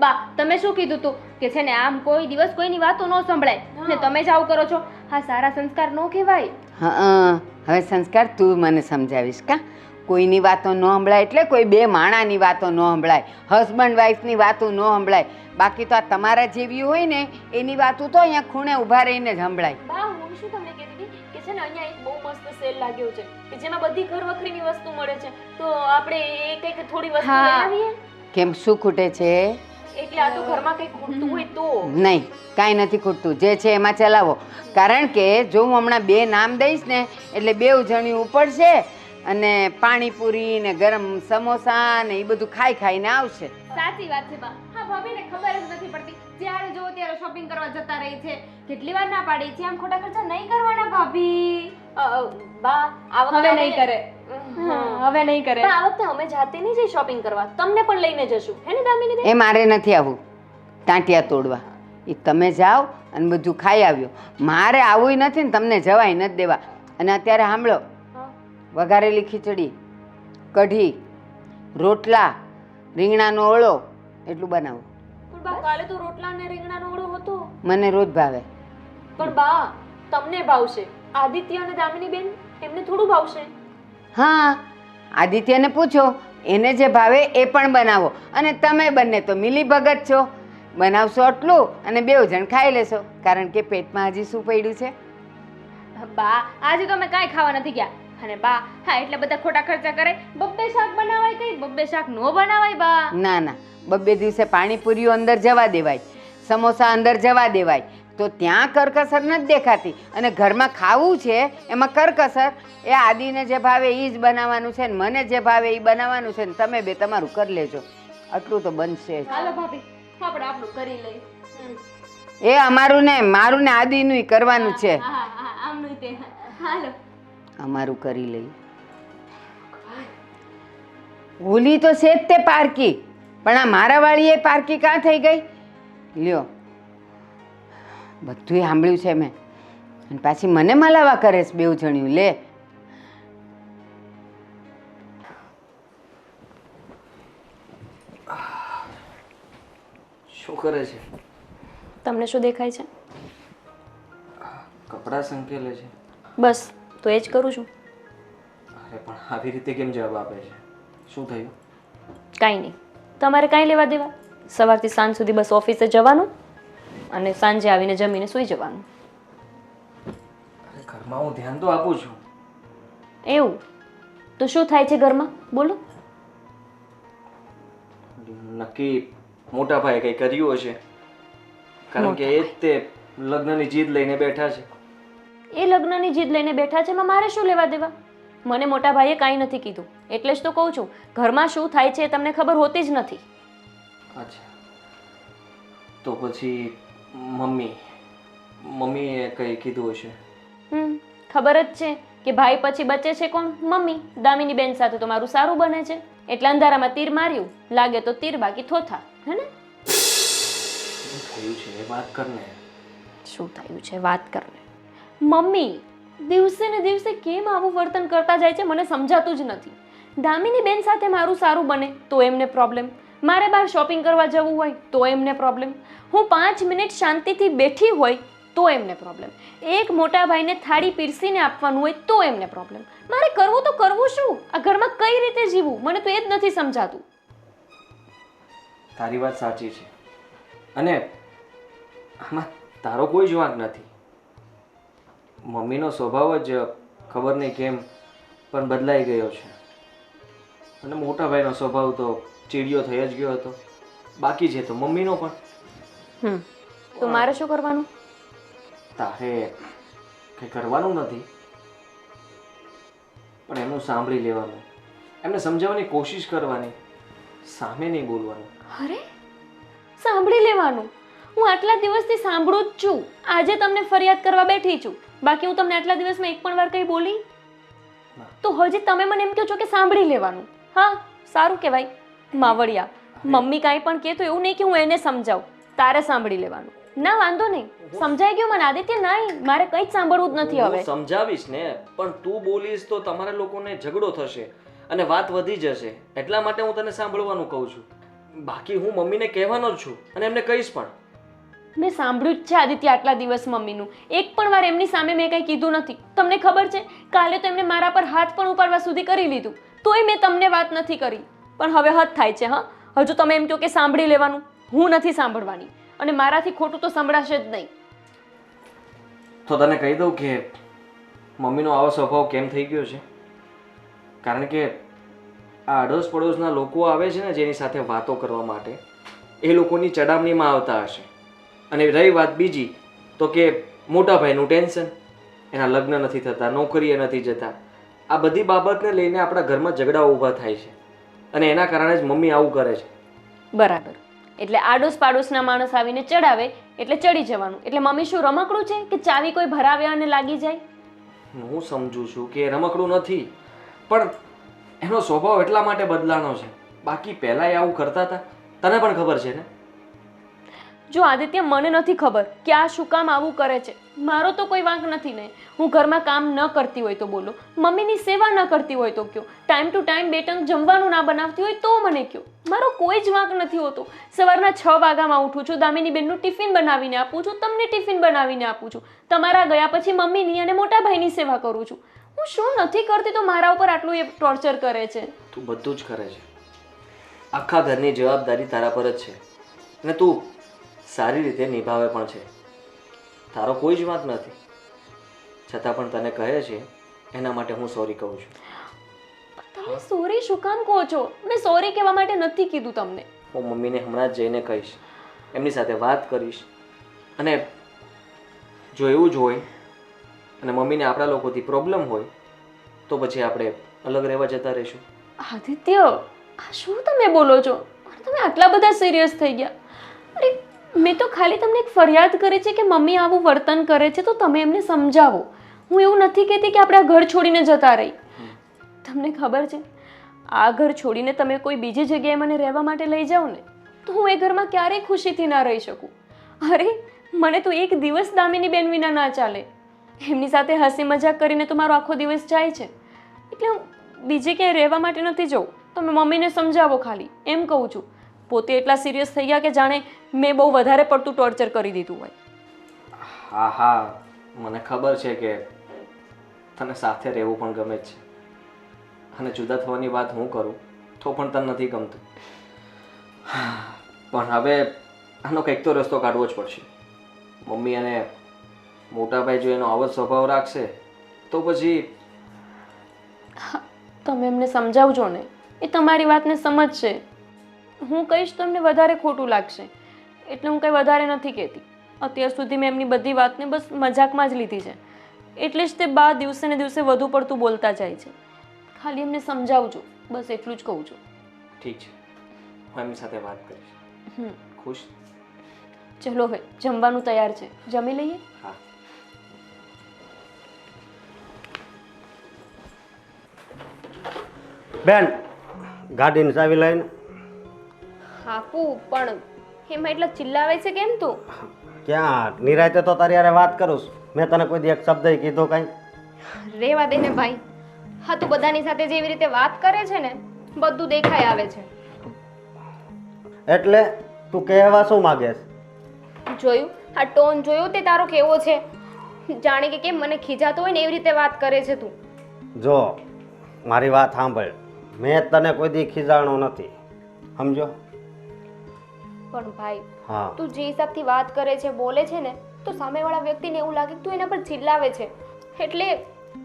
બા તમે શું કીધું તું કે છે ને આમ કોઈ દિવસ કોઈની વાતો ન સંભળાય ને તમે જ આવું કરો છો? હા, સારા સંસ્કાર ન કહેવાય. હા, હવે સંસ્કાર તું મને સમજાવીશ કા? કોઈની વાતો ન સંભળાય એટલે કોઈ બે માણાની વાતો ન સંભળાય, હસબન્ડ વાઈફની વાતો ન સંભળાય. બાકી તો આ તમારા જેવી હોય ને એની વાતો તો અહીંયા ખૂણે ઊભા રહીને જ સંભળાય. બા હું શું તમને કહેતી હતી કે છે ને અહીંયા એક બહુ મસ્ત સેલ લાગ્યો છે કે જેમાં બધી ઘર વખરીની વસ્તુ મળે છે, તો આપણે એક એક થોડી વસ્તુ લઈ આવીએ. કેમ શું ખૂટે છે? એટલે આ તો ઘરમાં કંઈ ખૂટતું હોય તો. નહીં, કાંઈ નથી ખૂટતું, જે છે એમાં ચલાવો. કારણ કે જો હું હમણાં બે નામ દઈશ ને એટલે બેઉ જણી ઉપડશે અને પાણીપુરી ને ગરમ સમોસા ને એ બધું ખાઈને આવશે. સાચી વાત છે બા. હા ભાભીને ખબર જ નથી પડતી, જ્યારે જોવો ત્યારે શોપિંગ કરવા જતા રહી છે. કેટલી વાર ના પાડી છે, આમ ખોટા ખર્ચા નહીં કરવાના ભાભી. બા આ વખતે હવે નહીં કરે. હવે નહીં કરે. આ વખતે અમે જાતે નહીં જઈ શોપિંગ કરવા, તમને પણ લઈને જશું, હે ને દામિની બેન? એ મારે નથી આવવું ટાંટિયા તોડવા. એ તમે જાઓ અને બધું ખાઈ આવ્યો. મારે આવવું નથી ને તમને જવાય નથી દેવા. અને અત્યારે સાંભળો, વઘારેલી ખીચડી, કઢી, રોટલા, રીંગણાનો ઓળો એટલું બનાવો. પણ બા કાલે તો રોટલા અને રીંગણાનો ઓળો હતો. મને રોજ ભાવે. પણ બા તમને ભાવશે, આદિત્ય અને દામિની બેન એમને થોડું ભાવશે. હા, આદિત્યને પૂછો, એને જે ભાવે એ પણ બનાવો. અને તમે બંને તો મિલી ભગત છો, બનાવશો આટલું અને બેઉ જણ ખાઈ લેશો. કારણ કે પેટમાં હજી શું પડ્યું છે? બા આજે તો અમે કાંઈ ખાવા નથી ગયા. અને બા હા એટલે બધા ખોટા ખર્ચા કરે. બબ્બે શાક બનાવાય કઈ, બબ્બે શાક નો બનાવાય બા. ના ના, બબ્બે દિવસે પાણીપુરીઓ અંદર જવા દેવાય, સમોસા અંદર જવા દેવાય, તો ત્યાં કરકસર નથી દેખાતી. અને ઘરમાં ખાવું છે એમાં કરકસર. એ આદિને જે ભાવે એ જ બનાવવાનું છે ને મને જે ભાવે એ બનાવવાનું છે ને તમે બે તમારું કરી લેજો. આટલું તો બનશે જ. હાલો ભાભી આપણે આપણું કરી લઈએ. એ અમારું ને મારું ને આદિનું કરવાનું છે. હા હા આમનું તે. હાલો અમારું કરી લઈએ. હોલી તો છે જ તે પારકી, પણ આ મારા વાળી એ પારકી કાં થઈ ગઈ? લ્યો, બધું સાંભળ્યું છે મેં. અને પાછી મને મલાવા કરે છે બેઉ જણ્યું. લે શું કરે છે? તમને શું દેખાય છે? કપડાં સંકેલે છે. બસ તો એ જ કરું છું. અરે પણ આવી રીતે કેમ જવાબ આપે છે? શું થયું? કાંઈ નહીં, તમારે કાંઈ લેવા દેવા. સવારથી સાંજ સુધી બસ ઓફિસે જવાનું અને સાંજે આવીને જમીને સૂઈ જવાનું. અરે ઘરમાં હું ધ્યાન તો આપું છું. એવું તો શું થાય છે ઘરમાં? બોલો. નક્કી મોટા ભાઈએ કંઈ કર્યું હશે, કારણ કે એ જ તે લગ્નની જીદ લઈને બેઠા છે. એ લગ્નની જીદ લઈને બેઠા છે, એમાં મારે શું લેવા દેવા? મને મોટા ભાઈએ કાંઈ નથી કીધું, એટલે જ તો કહું છું ઘરમાં શું થાય છે એ તમને ખબર હોતી જ નથી. અચ્છા, તો પછી મમ્મીએ કંઈ કીધું હશે. ખબર જ છે કે ભાઈ પછી બચે છે કોણ? મમ્મી. દામિની બેન સાથે તો મારું સારું બને છે, એટલે અંધારામાં તીર માર્યું, લાગે તો તીર બાકી થોથા, હે ને? શું થયું છે એ વાત કરને. શું થયું છે વાત કરને. મમ્મી દિવસે ને દિવસે કેમ આવું વર્તન કરતા જાય છે મને સમજાતું જ નથી. દામિની બેન સાથે મારું સારું બને તો એમને પ્રોબ્લેમ, મારે બહાર શોપિંગ કરવા જવું હોય તો એમને પ્રોબ્લેમ, હું 5 મિનિટ શાંતિથી બેઠી હોય તો એમને પ્રોબ્લેમ, એક મોટા ભાઈને થાળી પીરસીને આપવાનું હોય તો એમને પ્રોબ્લેમ. મારે કરવું તો કરવું શું? આ ઘરમાં કઈ રીતે જીવવું મને તો એ જ નથી સમજાતું. તારી વાત સાચી છે અને આમાં તારો કોઈ જ વાંક નથી. મમ્મીનો સ્વભાવ જ ખબર નહીં કેમ પણ બદલાઈ ગયો છે અને મોટા ભાઈનો સ્વભાવ તો ચીડિયો થઈ જ ગયો હતો. બાકી છે તો મમ્મીનો પણ. તો મારે શું કરવાનું? તારે કંઈ કરવાનું નથી, પણ એમનું સાંભળી લેવાનું, એમને સમજાવવાની કોશિશ કરવાની, સામે નહીં બોલવાનું. અરે સાંભળી લેવાનું? હું આટલા દિવસથી સાંભળું જ છું, આજે તમને ફરિયાદ કરવા બેઠી છું, બાકી હું તમને આટલા દિવસમાં એક પણ વાર કંઈ બોલી? તો હજી તમે મને એમ કહો છો કે સાંભળી લેવાનું? હા સારું કહેવાય. માવડિયા, મમ્મી કાંઈ પણ કહે તો એવું નહીં કે હું એને સમજાવું, તારે સાંભળી લેવાનું. ના વાંધો નહીં, સમજાઈ ગયું મને આદિત્ય. નહીં, મારે કંઈ જ સાંભળવું જ નથી હવે. હું સમજાવીશ ને, પણ તું બોલીશ તો તમારા લોકોને ઝઘડો થશે અને વાત વધી જશે, એટલા માટે હું તને સાંભળવાનું કહું છું. બાકી હું મમ્મીને કહેવાનો જ છું અને એમને કહીશ પણ. મેં સાંભળ્યું જ છે આદિત્ય આટલા દિવસ મમ્મીનું. એક પણ વાર એમની સામે મેં કંઈ કીધું નથી. તમને ખબર છે કાલે તો એમને મારા પર હાથ પણ ઉપાડવા સુધી કરી લીધું, તોય મેં તમને વાત નથી કરી. પણ હવે હદ થાય છે. હા, હજુ તમે એમ કહો કે સાંભળી લેવાનું. હું નથી સાંભળવાની, અને મારાથી ખોટું તો સંભળાશે જ નહીં. તો તને કહી દઉં કે મમ્મીનો આવો સ્વભાવ કેમ થઈ ગયો છે. કારણ કે આ અડોશ પડોશના લોકો આવે છે ને જેની સાથે વાતો કરવા માટે, એ લોકોની ચડામણીમાં આવતા હશે. અને રહી વાત બીજી, તો કે મોટા ભાઈનું ટેન્શન, એના લગ્ન નથી થતા, નોકરીએ નથી જતા, આ બધી બાબતને લઈને આપણા ઘરમાં ઝઘડા ઊભા થાય છે. અને એના કારણે જ મમ્મી આવું કરે છે. બરાબર. એટલે આડોશ પાડોશના માણસ આવીને ચડાવે એટલે ચડી જવાનું. એટલે મમ્મી શું રમકડું છે કે ચાવી કોઈ ભરાવે અને લાગી જાય? હું સમજુ છું કે એ રમકડું નથી, પણ એનો સ્વભાવ એટલા માટે બદલાનો છે. બાકી પહેલાં એ આવું કરતા હતા, તને પણ ખબર છે ને. જો આદિત્ય, મને નથી ખબર કે આ શું કામ આવું કરે છે. મારો તો કોઈ વાંક નથી ને. હું ઘરમાં કામ ન કરતી હોય તો બોલો, મમ્મીની સેવા ન કરતી હોય તો કયો, ટાઈમ ટુ ટાઈમ બે ટંક જમવાનું ના બનાવતી હોય તો મને કયો. મારો કોઈ જ વાંક નથી હોતો. સવારના 6 વાગ્યામાં ઉઠું છું, દામિની બેનનું ટિફિન બનાવીને આપું છું, તમને ટિફિન બનાવીને આપું છું, તમારા ગયા પછી મમ્મીની અને મોટા ભાઈની સેવા કરું છું. હું શું નથી કરતી તો મારા ઉપર આટલું એ ટોર્ચર કરે છે? તું બધું જ કરે છે. આખા ઘરની જવાબદારી તારા પર જ છે, અને તું સારી રીતે નિભાવે પણ છે. તારો કોઈ જ વાંક નથી, છતાં પણ તને કહે છે એના માટે હું સોરી કહું છું. તમે સોરી શું કામ કહો છો? મેં સોરી કહેવા માટે નથી કીધું તમને. હું મમ્મીને હમણાં જ જઈને કહીશ, એમની સાથે વાત કરીશ, અને જો એવું જ હોય અને મમ્મીને આપણા લોકોથી પ્રોબ્લેમ હોય તો પછી આપણે અલગ રહેવા જતા રહીશું. આદિત્ય, આ શું તમે બોલો છો? તમે આટલા બધા સિરિયસ થઈ ગયા? અરે, મેં તો ખાલી તમને એક ફરિયાદ કરી છે કે મમ્મી આવું વર્તન કરે છે તો તમે એમને સમજાવો. હું એવું નથી કહેતી કે આપણે આ ઘર છોડીને જતા રહી. તમને ખબર છે, આ ઘર છોડીને તમે કોઈ બીજી જગ્યાએ મને રહેવા માટે લઈ જાઓ ને તો હું એ ઘરમાં ક્યારેય ખુશીથી ના રહી શકું. અરે, મને તો એક દિવસ દામિની બેન વિના ના ચાલે. એમની સાથે હસી મજાક કરીને તો મારો આખો દિવસ જાય છે. એટલે હું બીજે ક્યાંય રહેવા માટે નથી જવું. તમે મમ્મીને સમજાવો ખાલી, એમ કહું છું. પોતે એટલા સિરિયસ થઈ ગયા કે જાણે મેં બહુ વધારે પડતું ટોર્ચર કરી દીધું હોય. હા હા, મને ખબર છે કે તને સાથે રહેવું પણ ગમે જ છે, અને જુદા થવાની વાત હું કરું તો પણ તને નથી ગમતું. પણ હવે આનો કંઈક તો રસ્તો કાઢવો જ પડશે. મમ્મી અને મોટાભાઈ જો એનો આવો જ સ્વભાવ રાખશે તો પછી તમે એમને સમજાવજો ને, એ તમારી વાતને સમજશે. હું કહીશ તો એમને વધારે ખોટું લાગશે, એટલે હું કંઈ વધારે નથી કહેતી. અત્યાર સુધી મેં એમની બધી વાતને બસ મજાકમાં જ લીધી છે, એટલે જ તે દિવસે ને દિવસે વધુ પડતું બોલતા જાય છે. ખાલી એમને સમજાવજો, બસ એટલું જ કહું છું. ઠીક છે, હું એમની સાથે વાત કરીશ. ખુશ? ચલો હવે જમવાનું તૈયાર છે, જમી લઈએ. હા. બેન, ગાડીની ચાવી લઈને. હાપુ, પણ એમાં એટલા ચિલ્લાવે છે કેમ તું? ક્યાં નિરાયતે તો તારી યારે વાત કરું છું. મેં તને કોઈ દી એક શબ્દ કીધો કાંઈ? રેવા દે ને ભાઈ. હા, તું બધાની સાથે જેવી રીતે વાત કરે છે ને, બધું દેખાઈ આવે છે. એટલે તું કહેવા શું માગે છે? જોયું? આ ટોન જોયો તે તારો કેવો છે? જાણે કે કેમ મને ખીજાતો હોય ને એવી રીતે વાત કરે છે તું. જો મારી વાત સાંભળ, મેં તને કોઈ દી ખીજાણો નથી, સમજો? પણ ભાઈ, હા, તું જે હિસાબથી વાત કરે છે, બોલે છે ને, તો સામેવાળા વ્યક્તિને એવું લાગે કે તું એના પર ચિલ્લાવે છે. એટલે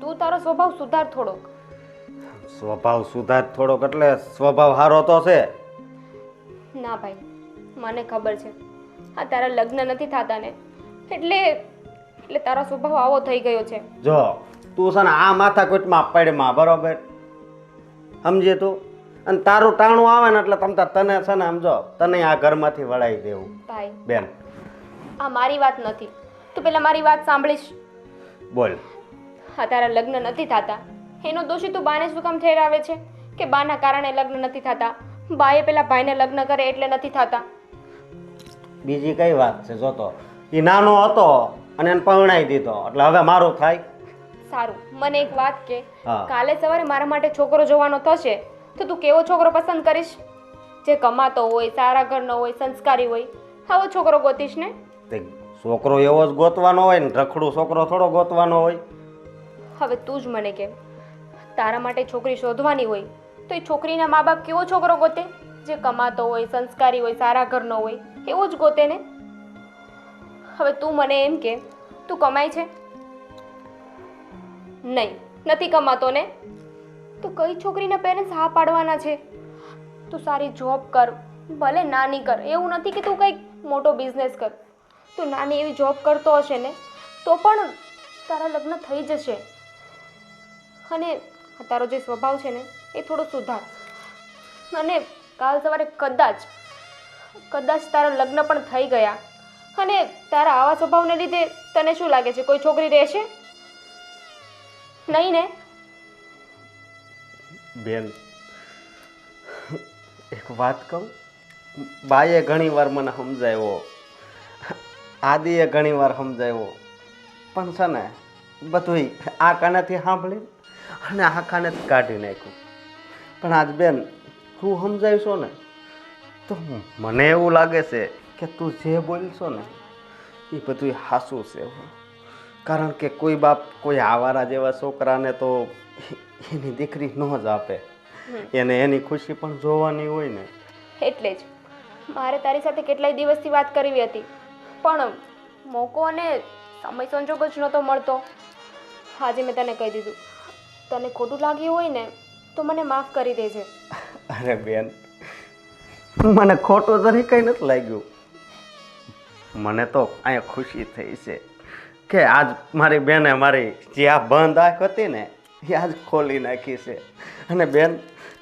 તું તારો સ્વભાવ સુધાર થોડોક. સ્વભાવ સુધાર થોડોક એટલે સ્વભાવ સારો તો છે. ના ભાઈ, મને ખબર છે આ તારા લગ્ન નથી થતા ને, એટલે તારો સ્વભાવ આવો થઈ ગયો છે. જો તું છે ને આ માથાકૂટમાં પડમાં, બરોબર? સમજે તું? અને તારું ટાણું આવે ને એટલે તને છે ને સમજો, તને આ ઘરમાંથી વળાવી દેવું. ભાઈ બેન, આ મારી વાત નથી, તું પેલા મારી વાત સાંભળીશ. બોલ. આ તારા લગ્ન નથી થતા એનો દોષી તું બાને શું કામ ઠેરાવે છે કે બાના કારણે લગ્ન નથી થતા? બાએ પેલા ભાઈને લગ્ન કરે એટલે નથી થતા. બીજી કઈ વાત છે? જોતો એ નાનો હતો અને એને પરણાવી દીધો એટલે હવે મારું થાય. સારું, મને એક વાત કે, હા. કાલે સવારે મારા માટે છોકરો જોવાનો થશે તો તું કેવો છોકરો પસંદ કરીશ? જે કમાતો હોય, સારા ઘરનો હોય, સંસ્કારી હોય, આવો છોકરો ગોતીશ ને? તે છોકરો એવો જ ગોતવાનો હોય ને રખડું છોકરો થોડો ગોતવાનો હોય. હવે તું જ મને કે તારા માટે છોકરી શોધવાની હોય તો એ છોકરીના મા બાપ કેવો છોકરો ગોતે? જે કમાતો હોય, સંસ્કારી હોય, સારા ઘરનો હોય એવો જ ગોતે ને. હવે તું મને એમ કે તું કમાય છે? નહીં, નથી કમાતો ને. તો કઈ છોકરીના પેરેન્ટ્સ હા પાડવાના છે? તું સારી જોબ કર, ભલે નાની કર, એવું નથી કે તું કંઈક મોટો બિઝનેસ કર. તું નાની એવી જોબ કરતો હશે ને તો પણ તારા લગ્ન થઈ જશે. અને તારો જે સ્વભાવ છે ને એ થોડો સુધાર. અને કાલ સવારે કદાચ તારા લગ્ન પણ થઈ ગયા અને તારા આવા સ્વભાવને લીધે તને શું લાગે છે કોઈ છોકરી રહેશે? નહીં ને? બેન, એક વાત કહું, બાએ ઘણી વાર મને સમજાવ્યો, આદિએ ઘણી વાર સમજાવ્યો, પણ છે ને બધું આ કાનેથી સાંભળી અને આ કાનેથી કાઢી નાખ્યું. પણ આજ બેન તું સમજાવીશો ને તો મને એવું લાગે છે કે તું જે બોલશો ને એ બધું સાચું છે. કારણ કે કોઈ બાપ કોઈ આવારા જેવા છોકરાને તો એની દીકરી ન જ આપે. એને એની ખુશી પણ જોવાની હોય ને. એટલે જ મારે તારી સાથે કેટલાય દિવસથી વાત કરવી હતી પણ મોકો અને સમય સંજોગ જ નહોતો મળતો. આજે મેં તને કહી દીધું. તને ખોટું લાગ્યું હોય ને તો મને માફ કરી દેજે. અરે બેન, મને ખોટું જરી કંઈ નથી લાગ્યું. મને તો અહીંયા ખુશી થઈ છે કે આજ મારી બેને મારી જે આ બંધ આંખ હતી ને એ આજ ખોલી નાખી છે. અને બેન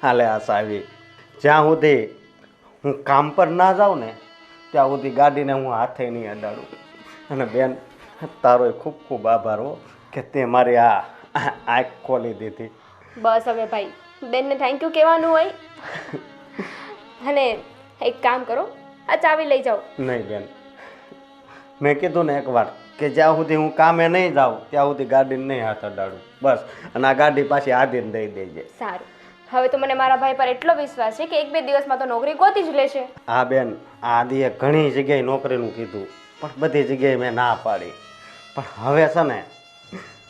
હાલે આશ આવી, જ્યાં સુધી હું કામ પર ના જાઉં ને ત્યાં સુધી ગાડીને હું હાથે નહીં અડાડું. અને બેન તારો ખૂબ ખૂબ આભાર હો કે તે મારી આ આંખ ખોલી દીધી. બસ હવે ભાઈ, બેનને થેન્ક યુ કહેવાનું હોય. અને એક કામ કરો, આ ચાવી લઈ જાઓ. નહીં બેન, મેં કીધું ને એકવાર કે જ્યાં સુધી હું કામે નહીં જાઉં ત્યાં સુધી ગાડીને નહીં હાથ અડાડું. બસ, અને આ ગાડી પાછી આદિને દઈ દેજે. સારું. હવે તો મને મારા ભાઈ પર એટલો વિશ્વાસ છે કે 1-2 દિવસમાં તો નોકરી ગોતી જ લેશે. હા બેન, આ આદિએ ઘણી જગ્યાએ નોકરીનું કીધું પણ બધી જગ્યાએ મેં ના પાડી. પણ હવે છે ને,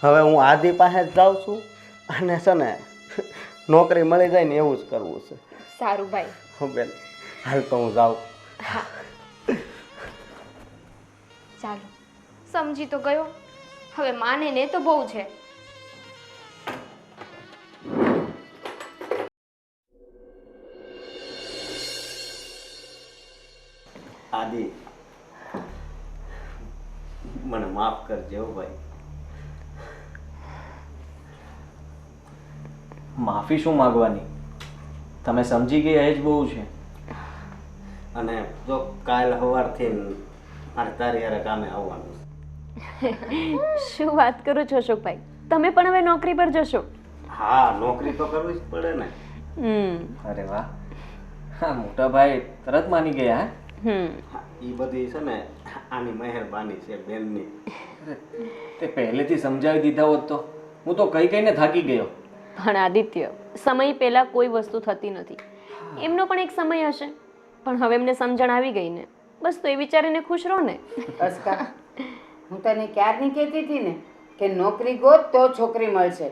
હવે હું આદિ પાસે જ જાઉં છું અને છે ને નોકરી મળી જાય ને એવું જ કરવું છે. સારું ભાઈ. હો બેન, હાલ તો હું જાઉં. ચાલો, સમજી તો ગયો. હવે માને ને તો બહુ છે. આદિ, મને માફ કરજો ભાઈ. માફી શું માગવાની? તમે સમજી ગયા એ જ બહુ છે. અને જો કાલ સવારથી મારે તારી હારે કામે આવવાનું છે. શું વાત કરો છો અશોકભાઈ? તમે પણ હવે નોકરી પર જશો? હા, નોકરી તો કરવી જ પડે ને. અરે વાહ, હા મોટા ભાઈ તરત માની ગયા. એ બધી છે ને આની મહેરબાની છે બેનની. તે પહેલેથી સમજાવી દીધા હોત તો હું તો કઈ કઈને થાકી ગયો. પણ આદિત્ય, સમય પહેલા કોઈ વસ્તુ થતી નથી. એમનો પણ એક સમય હશે, પણ હવે એમને સમજણ આવી ગઈ ને, બસ તો એ વિચારીને ખુશ રહો ને. અસ્કા, હું તને ક્યારની કહેતી હતી ને કે નોકરી ગોત તો છોકરી મળશે,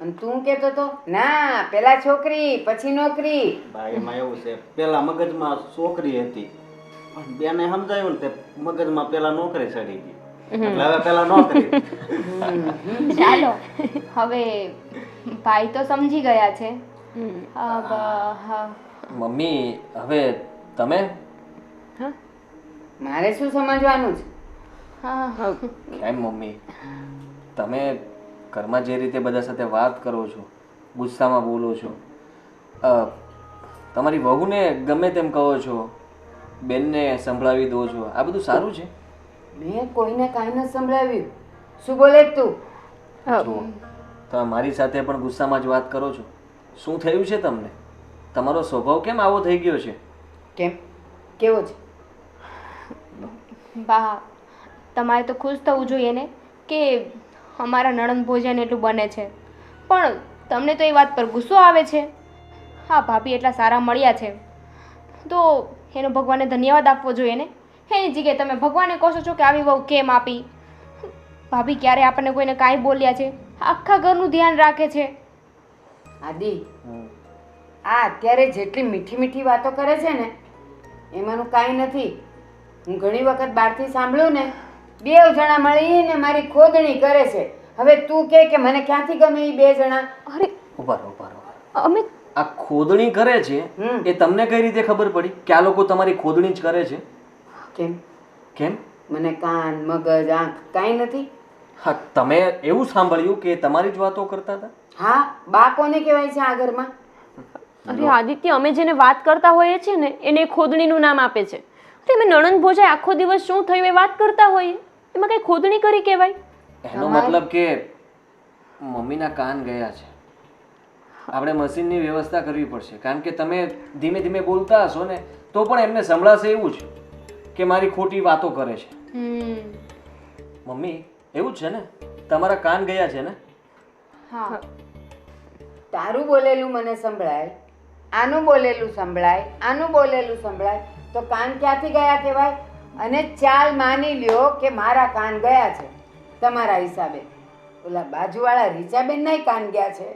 અને તું કહેતો તો ના પેલા છોકરી પછી નોકરી. ભાઈ એમાં એવું છે, પેલા મગજમાં છોકરી હતી પણ બેને સમજાયું ને તે મગજમાં પેલા નોકરી ચડી ગઈ એટલે હવે પેલા નોકરી. ચાલો, હવે ભાઈ તો સમજી ગયા છે. મમ્મી, હવે તમે મારે શું સમજવાનું છે? કેમ મમ્મી, તમે ઘરમાં જે રીતે બધા સાથે વાત કરો છો, ગુસ્સામાં બોલો છો, તમારી વહુને ગમે તેમ કહો છો, બેનને સંભળાવી દો છો, આ બધું સારું છે? મેં કોઈને કાંઈ નથી સંભળાવ્યું. શું બોલે તું? જુઓ, તમે મારી સાથે પણ ગુસ્સામાં જ વાત કરો છો. શું થયું છે તમને? તમારો સ્વભાવ કેમ આવો થઈ ગયો છે? કેમ? કેવો છે? બા, તમારે તો ખુશ થવું જોઈએ ને કે અમારા નણંદ ભોજન એટલું બને છે, પણ તમને તો એ વાત પર ગુસ્સો આવે છે. હા, ભાભી એટલા સારા મળ્યા છે તો એનો ભગવાનને ધન્યવાદ આપવો જોઈએ ને એની જગ્યાએ તમે ભગવાનને કહો છો કે આવી વહુ કેમ આપી. ભાભી ક્યારે આપણને કોઈને કાંઈ બોલ્યા છે? આખા ઘરનું ધ્યાન રાખે છે. આદિ, આ અત્યારે જેટલી મીઠી મીઠી વાતો કરે છે ને એમાંનું કાંઈ નથી. હું ઘણી વખત બહારથી સાંભળ્યું ને, 2 જણા મળીને મારી ખોદણી કરે છે. હવે તું કે મને ક્યાંથી ગમે એ 2 જણા? અરે ઉભા રહો, ઉભા રહો. અમે આ ખોદણી કરે છે એ તમને કઈ રીતે ખબર પડી કે આ લોકો તમારી ખોદણી જ કરે છે? કેમ? કેમ? મને કાન, મગજ, આંખ કાંઈ નથી. હા, તમે એવું સાંભળ્યું કે તમારી જ વાતો કરતા હતા? હા, બા કોને કહેવાય છે આ ઘરમાં? અરે આદિત્ય, અમે જેને વાત કરતા હોઈએ છીએ ને એને ખોદણીનું નામ આપે છે. અરે અમે નણંદ ભોજાઈ આખો દિવસ શું થયું એ વાત કરતા હોઈએ, એમાં કઈ ખોદણી કરી કહેવાય? એનો મતલબ કે મમ્મીના કાન ગયા છે. આપણે મશીનની વ્યવસ્થા કરવી પડશે, કારણ કે તમે ધીમે ધીમે બોલતા હશો ને તો પણ એમને સંભળાશે એવું છે કે મારી ખોટી વાતો કરે છે. મમ્મી, એવું જ છે ને? તમારા કાન ગયા છે ને? હા, તારું બોલેલું મને સંભળાય, આનું બોલેલું સંભળાય, આનું બોલેલું સંભળાય, તો કાન ક્યાંથી ગયા કહેવાય? અને ચાલ માની લ્યો કે મારા કાન ગયા છે તમારા હિસાબે, ઓલા બાજુવાળા રીચાબેનનાય કાન ગયા છે.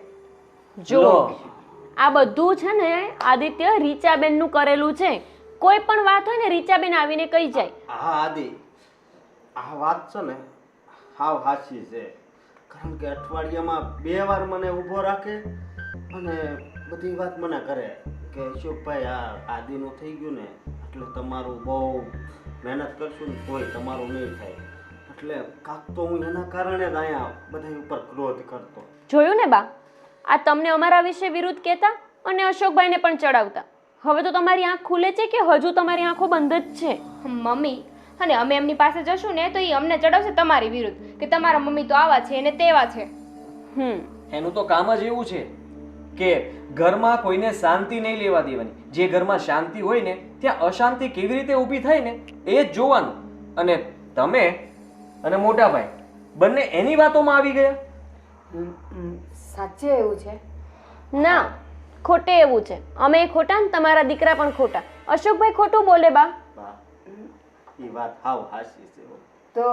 જો આ બધું છે ને આદિત્ય રીચાબેનનું કરેલું છે. કોઈ પણ વાત હોય ને રીચાબેન આવીને કહી જાય. હા આદિ, આ વાત છે ને હાવ હાચી છે. કારણ કે અઠવાડિયામાં 2 વાર મને ઊભો રાખે અને બધી વાત મને કરે કે અશોકભાઈ આ આદિનું થઈ ગયું ને એટલે તમારું બહુ મહેનત કરશું ને કોઈ તમારું નહીં થાય. એટલે કાંક તો હું એના કારણે જ અહીંયા બધા ઉપર ક્રોધ કરતો. જોયું ને બા, આ તમને અમારા વિશે વિરુદ્ધ કહેતા અને અશોકભાઈને પણ ચડાવતા. હવે તો તમારી આંખ ખુલે છે કે હજુ તમારી આંખો બંધ જ છે? મમ્મી, અને અમે એમની પાસે જશું ને તો એ અમને ચડાવશે તમારી વિરુદ્ધ કે તમારા મમ્મી તો આવા છે અને તેવા છે. એનું તો કામ જ એવું છે કે ઘરમાં કોઈને શાંતિ નહીં લેવા દેવાની. જે ઘરમાં શાંતિ હોય ને ત્યાં અશાંતિ કેવી રીતે ઊભી થાય ને એ જ જોવાનું. અને તમે અને મોટા ભાઈ બંને એની વાતોમાં આવી ગયા. સાચે એવું છે? ના, ખોટે એવું છે. અમે ખોટા ને તમારા દીકરા પણ ખોટા. અશોકભાઈ ખોટું બોલે બા. એ વાત હાવ હાચી છે. તો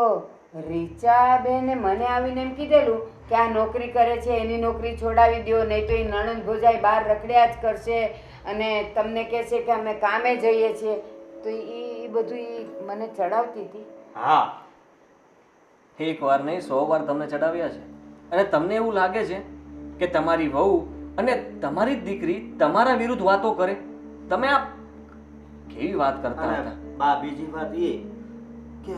રીચાબેને મને આવીને એમ કીધેલું કે આ નોકરી કરે છે એની નોકરી છોડાવી દો, નહીં તો એ નણંદ ભોજાઈ બહાર રખડ્યા જ કરશે અને તમને કહે છે કે અમે કામે જઈએ છીએ. તો એ બધું ઈ મને ચડાવતી હતી. હા, 1 વાર નહીં 100 વાર તમને ચડાવ્યા છે. અને તમને એવું લાગે છે કે તમારી વહુ અને તમારી દીકરી તમારા વિરુદ્ધ વાતો કરે? તમે આ કેવી વાત કરતા હતા? બા બીજી વાત એ કે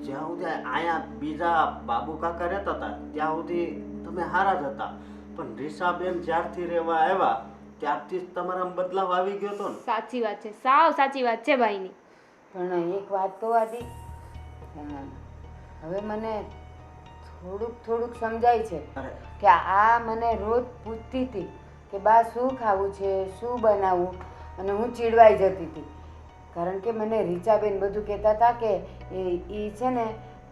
જ્યાં સુધી અહીંયા બીજા બાબુ કાકા રહેતા હતા ત્યાં સુધી તમે હારા જ હતા, પણ રીસાબેન જ્યારથી રહેવા આવ્યા ત્યારથી જ તમારામાં બદલાવ આવી ગયો હતો ને. સાચી વાત છે, સાવ સાચી વાત છે ભાઈની. પણ એક વાત તો આદિ, હવે મને થોડુંક સમજાય છે કે આ મને રોજ પૂછતી હતી કે બા શું ખાવું છે, શું બનાવવું, અને હું ચીડવાઈ જતી હતી. કારણ કે મને રીચાબેન બધું કહેતા હતા કે એ છે ને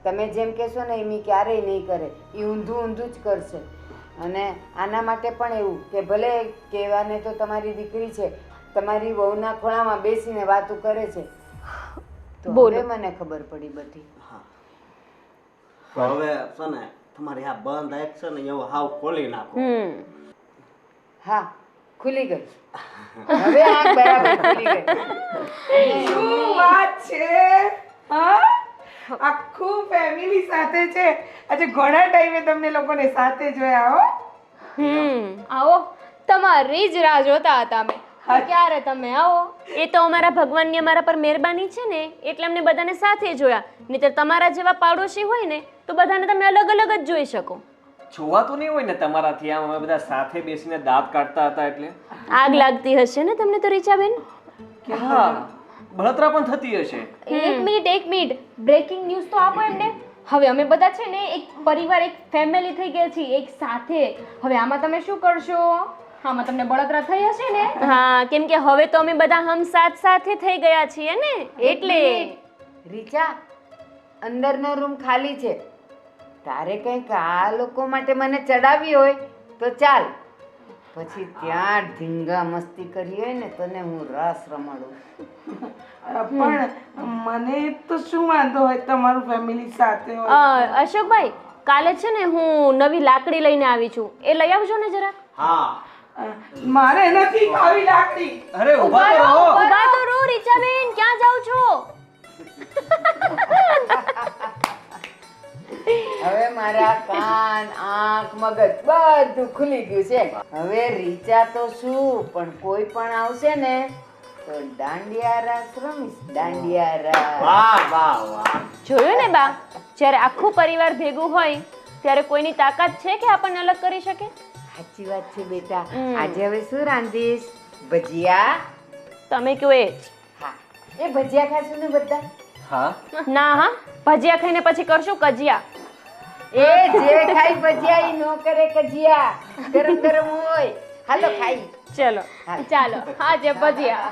તમે જેમ કહેશો ને એમ ક્યારેય નહીં કરે, એ ઊંધું જ કરશે. અને આના માટે પણ એવું કે ભલે કહેવાને તો તમારી દીકરી છે, તમારી વહુના ખોળામાં બેસીને વાતો કરે છે. તો હવે મને ખબર પડી બધી. હવે છે ને તમારી આ બંધ આંખ છે ને એવું હાવ ખોલી નાખો. હા, ખુલી ગઈ. હવે આંખ બરાબર ખુલી ગઈ. શું વાત છે? હા, આખું ફેમિલી સાથે છે. આજે ઘણા ટાઈમે તમને લોકોને સાથે જોયા હો. આવો, તમારી જ રાહ જોતા હતા અમે કે ક્યારે તમે આવો. એ તો અમારા ભગવાનની અમારા પર મહેરબાની છે ને એટલે અમને બધાને સાથે જોયા. નહીંતર તમારા જેવા પાડોશી હોય ને તો બધાને તમે અલગ અલગ જ જોઈ શકો. જોવાતું નહીં હોય ને તમારાથી આમ અમે બધા સાથે બેસીને દાંત કાઢતા હતા એટલે આગ લાગતી હશે ને તમને તો રીચાબેન? હા, બળતરા પણ થતી હશે. એક મિનિટ બ્રેકિંગ ન્યૂઝ તો આપો એમને. હવે અમે બધા છે ને એક પરિવાર, એક ફેમિલી થઈ ગયા છીએ એક સાથે. હવે આમાં તમે શું કરશો? આમાં તમને બળતરા થઈ હશે ને? હા, કેમ કે હવે તો અમે બધા હમ સાથે થઈ ગયા છીએ ને એટલે. રીચા, અંદરનો રૂમ ખાલી છે. તારે કંઈક આ લોકો માટે મને ચડાવી હોય તો ચાલ. પછી ત્યાં ધીંગા મસ્તી કરી હોય ને તને હું રાસ રમાડું. પણ મને તો શું વાંધો હોય તમારું ફેમિલી સાથે હોય. અશોકભાઈ કાલે છે ને હું નવી લાકડી લઈને આવી છું, એ લઈ આવજો ને જરાક. હા મારે નથી ખાવી લાકડી. અરે ઊભા તો રહો. ઊભા તો રહો રીચાબેન, ક્યાં જાવ છો? હવે મારા કાન આંખ મગજ બધું ખુલી ગયું છે. હવે રીચા તો શું પણ કોઈ પણ આવશે ને તો દાંડિયા રાસ રમીશ. દાંડિયા રાસ. વાહ વાહ વાહ. જોયું ને બા, જ્યારે આખું પરિવાર ભેગું હોય ત્યારે કોઈની તાકાત છે કે આપણને અલગ કરી શકે? સાચી વાત છે બેટા. આજે હવે શું રાંધીશ? ભજીયા. તમે કયો એ જ. હા, એ ભજીયા ખાશું ને બધા? હા ના હા, ભજીયા ખાઈને પછી કરશું કજિયા. એ જે ખાઈ ભજીયા ઈ નો કરે કજિયા. ગરમ ગરમ હોય. હાલો ખાઈ. ચલો ચાલો આજે ભજીયા.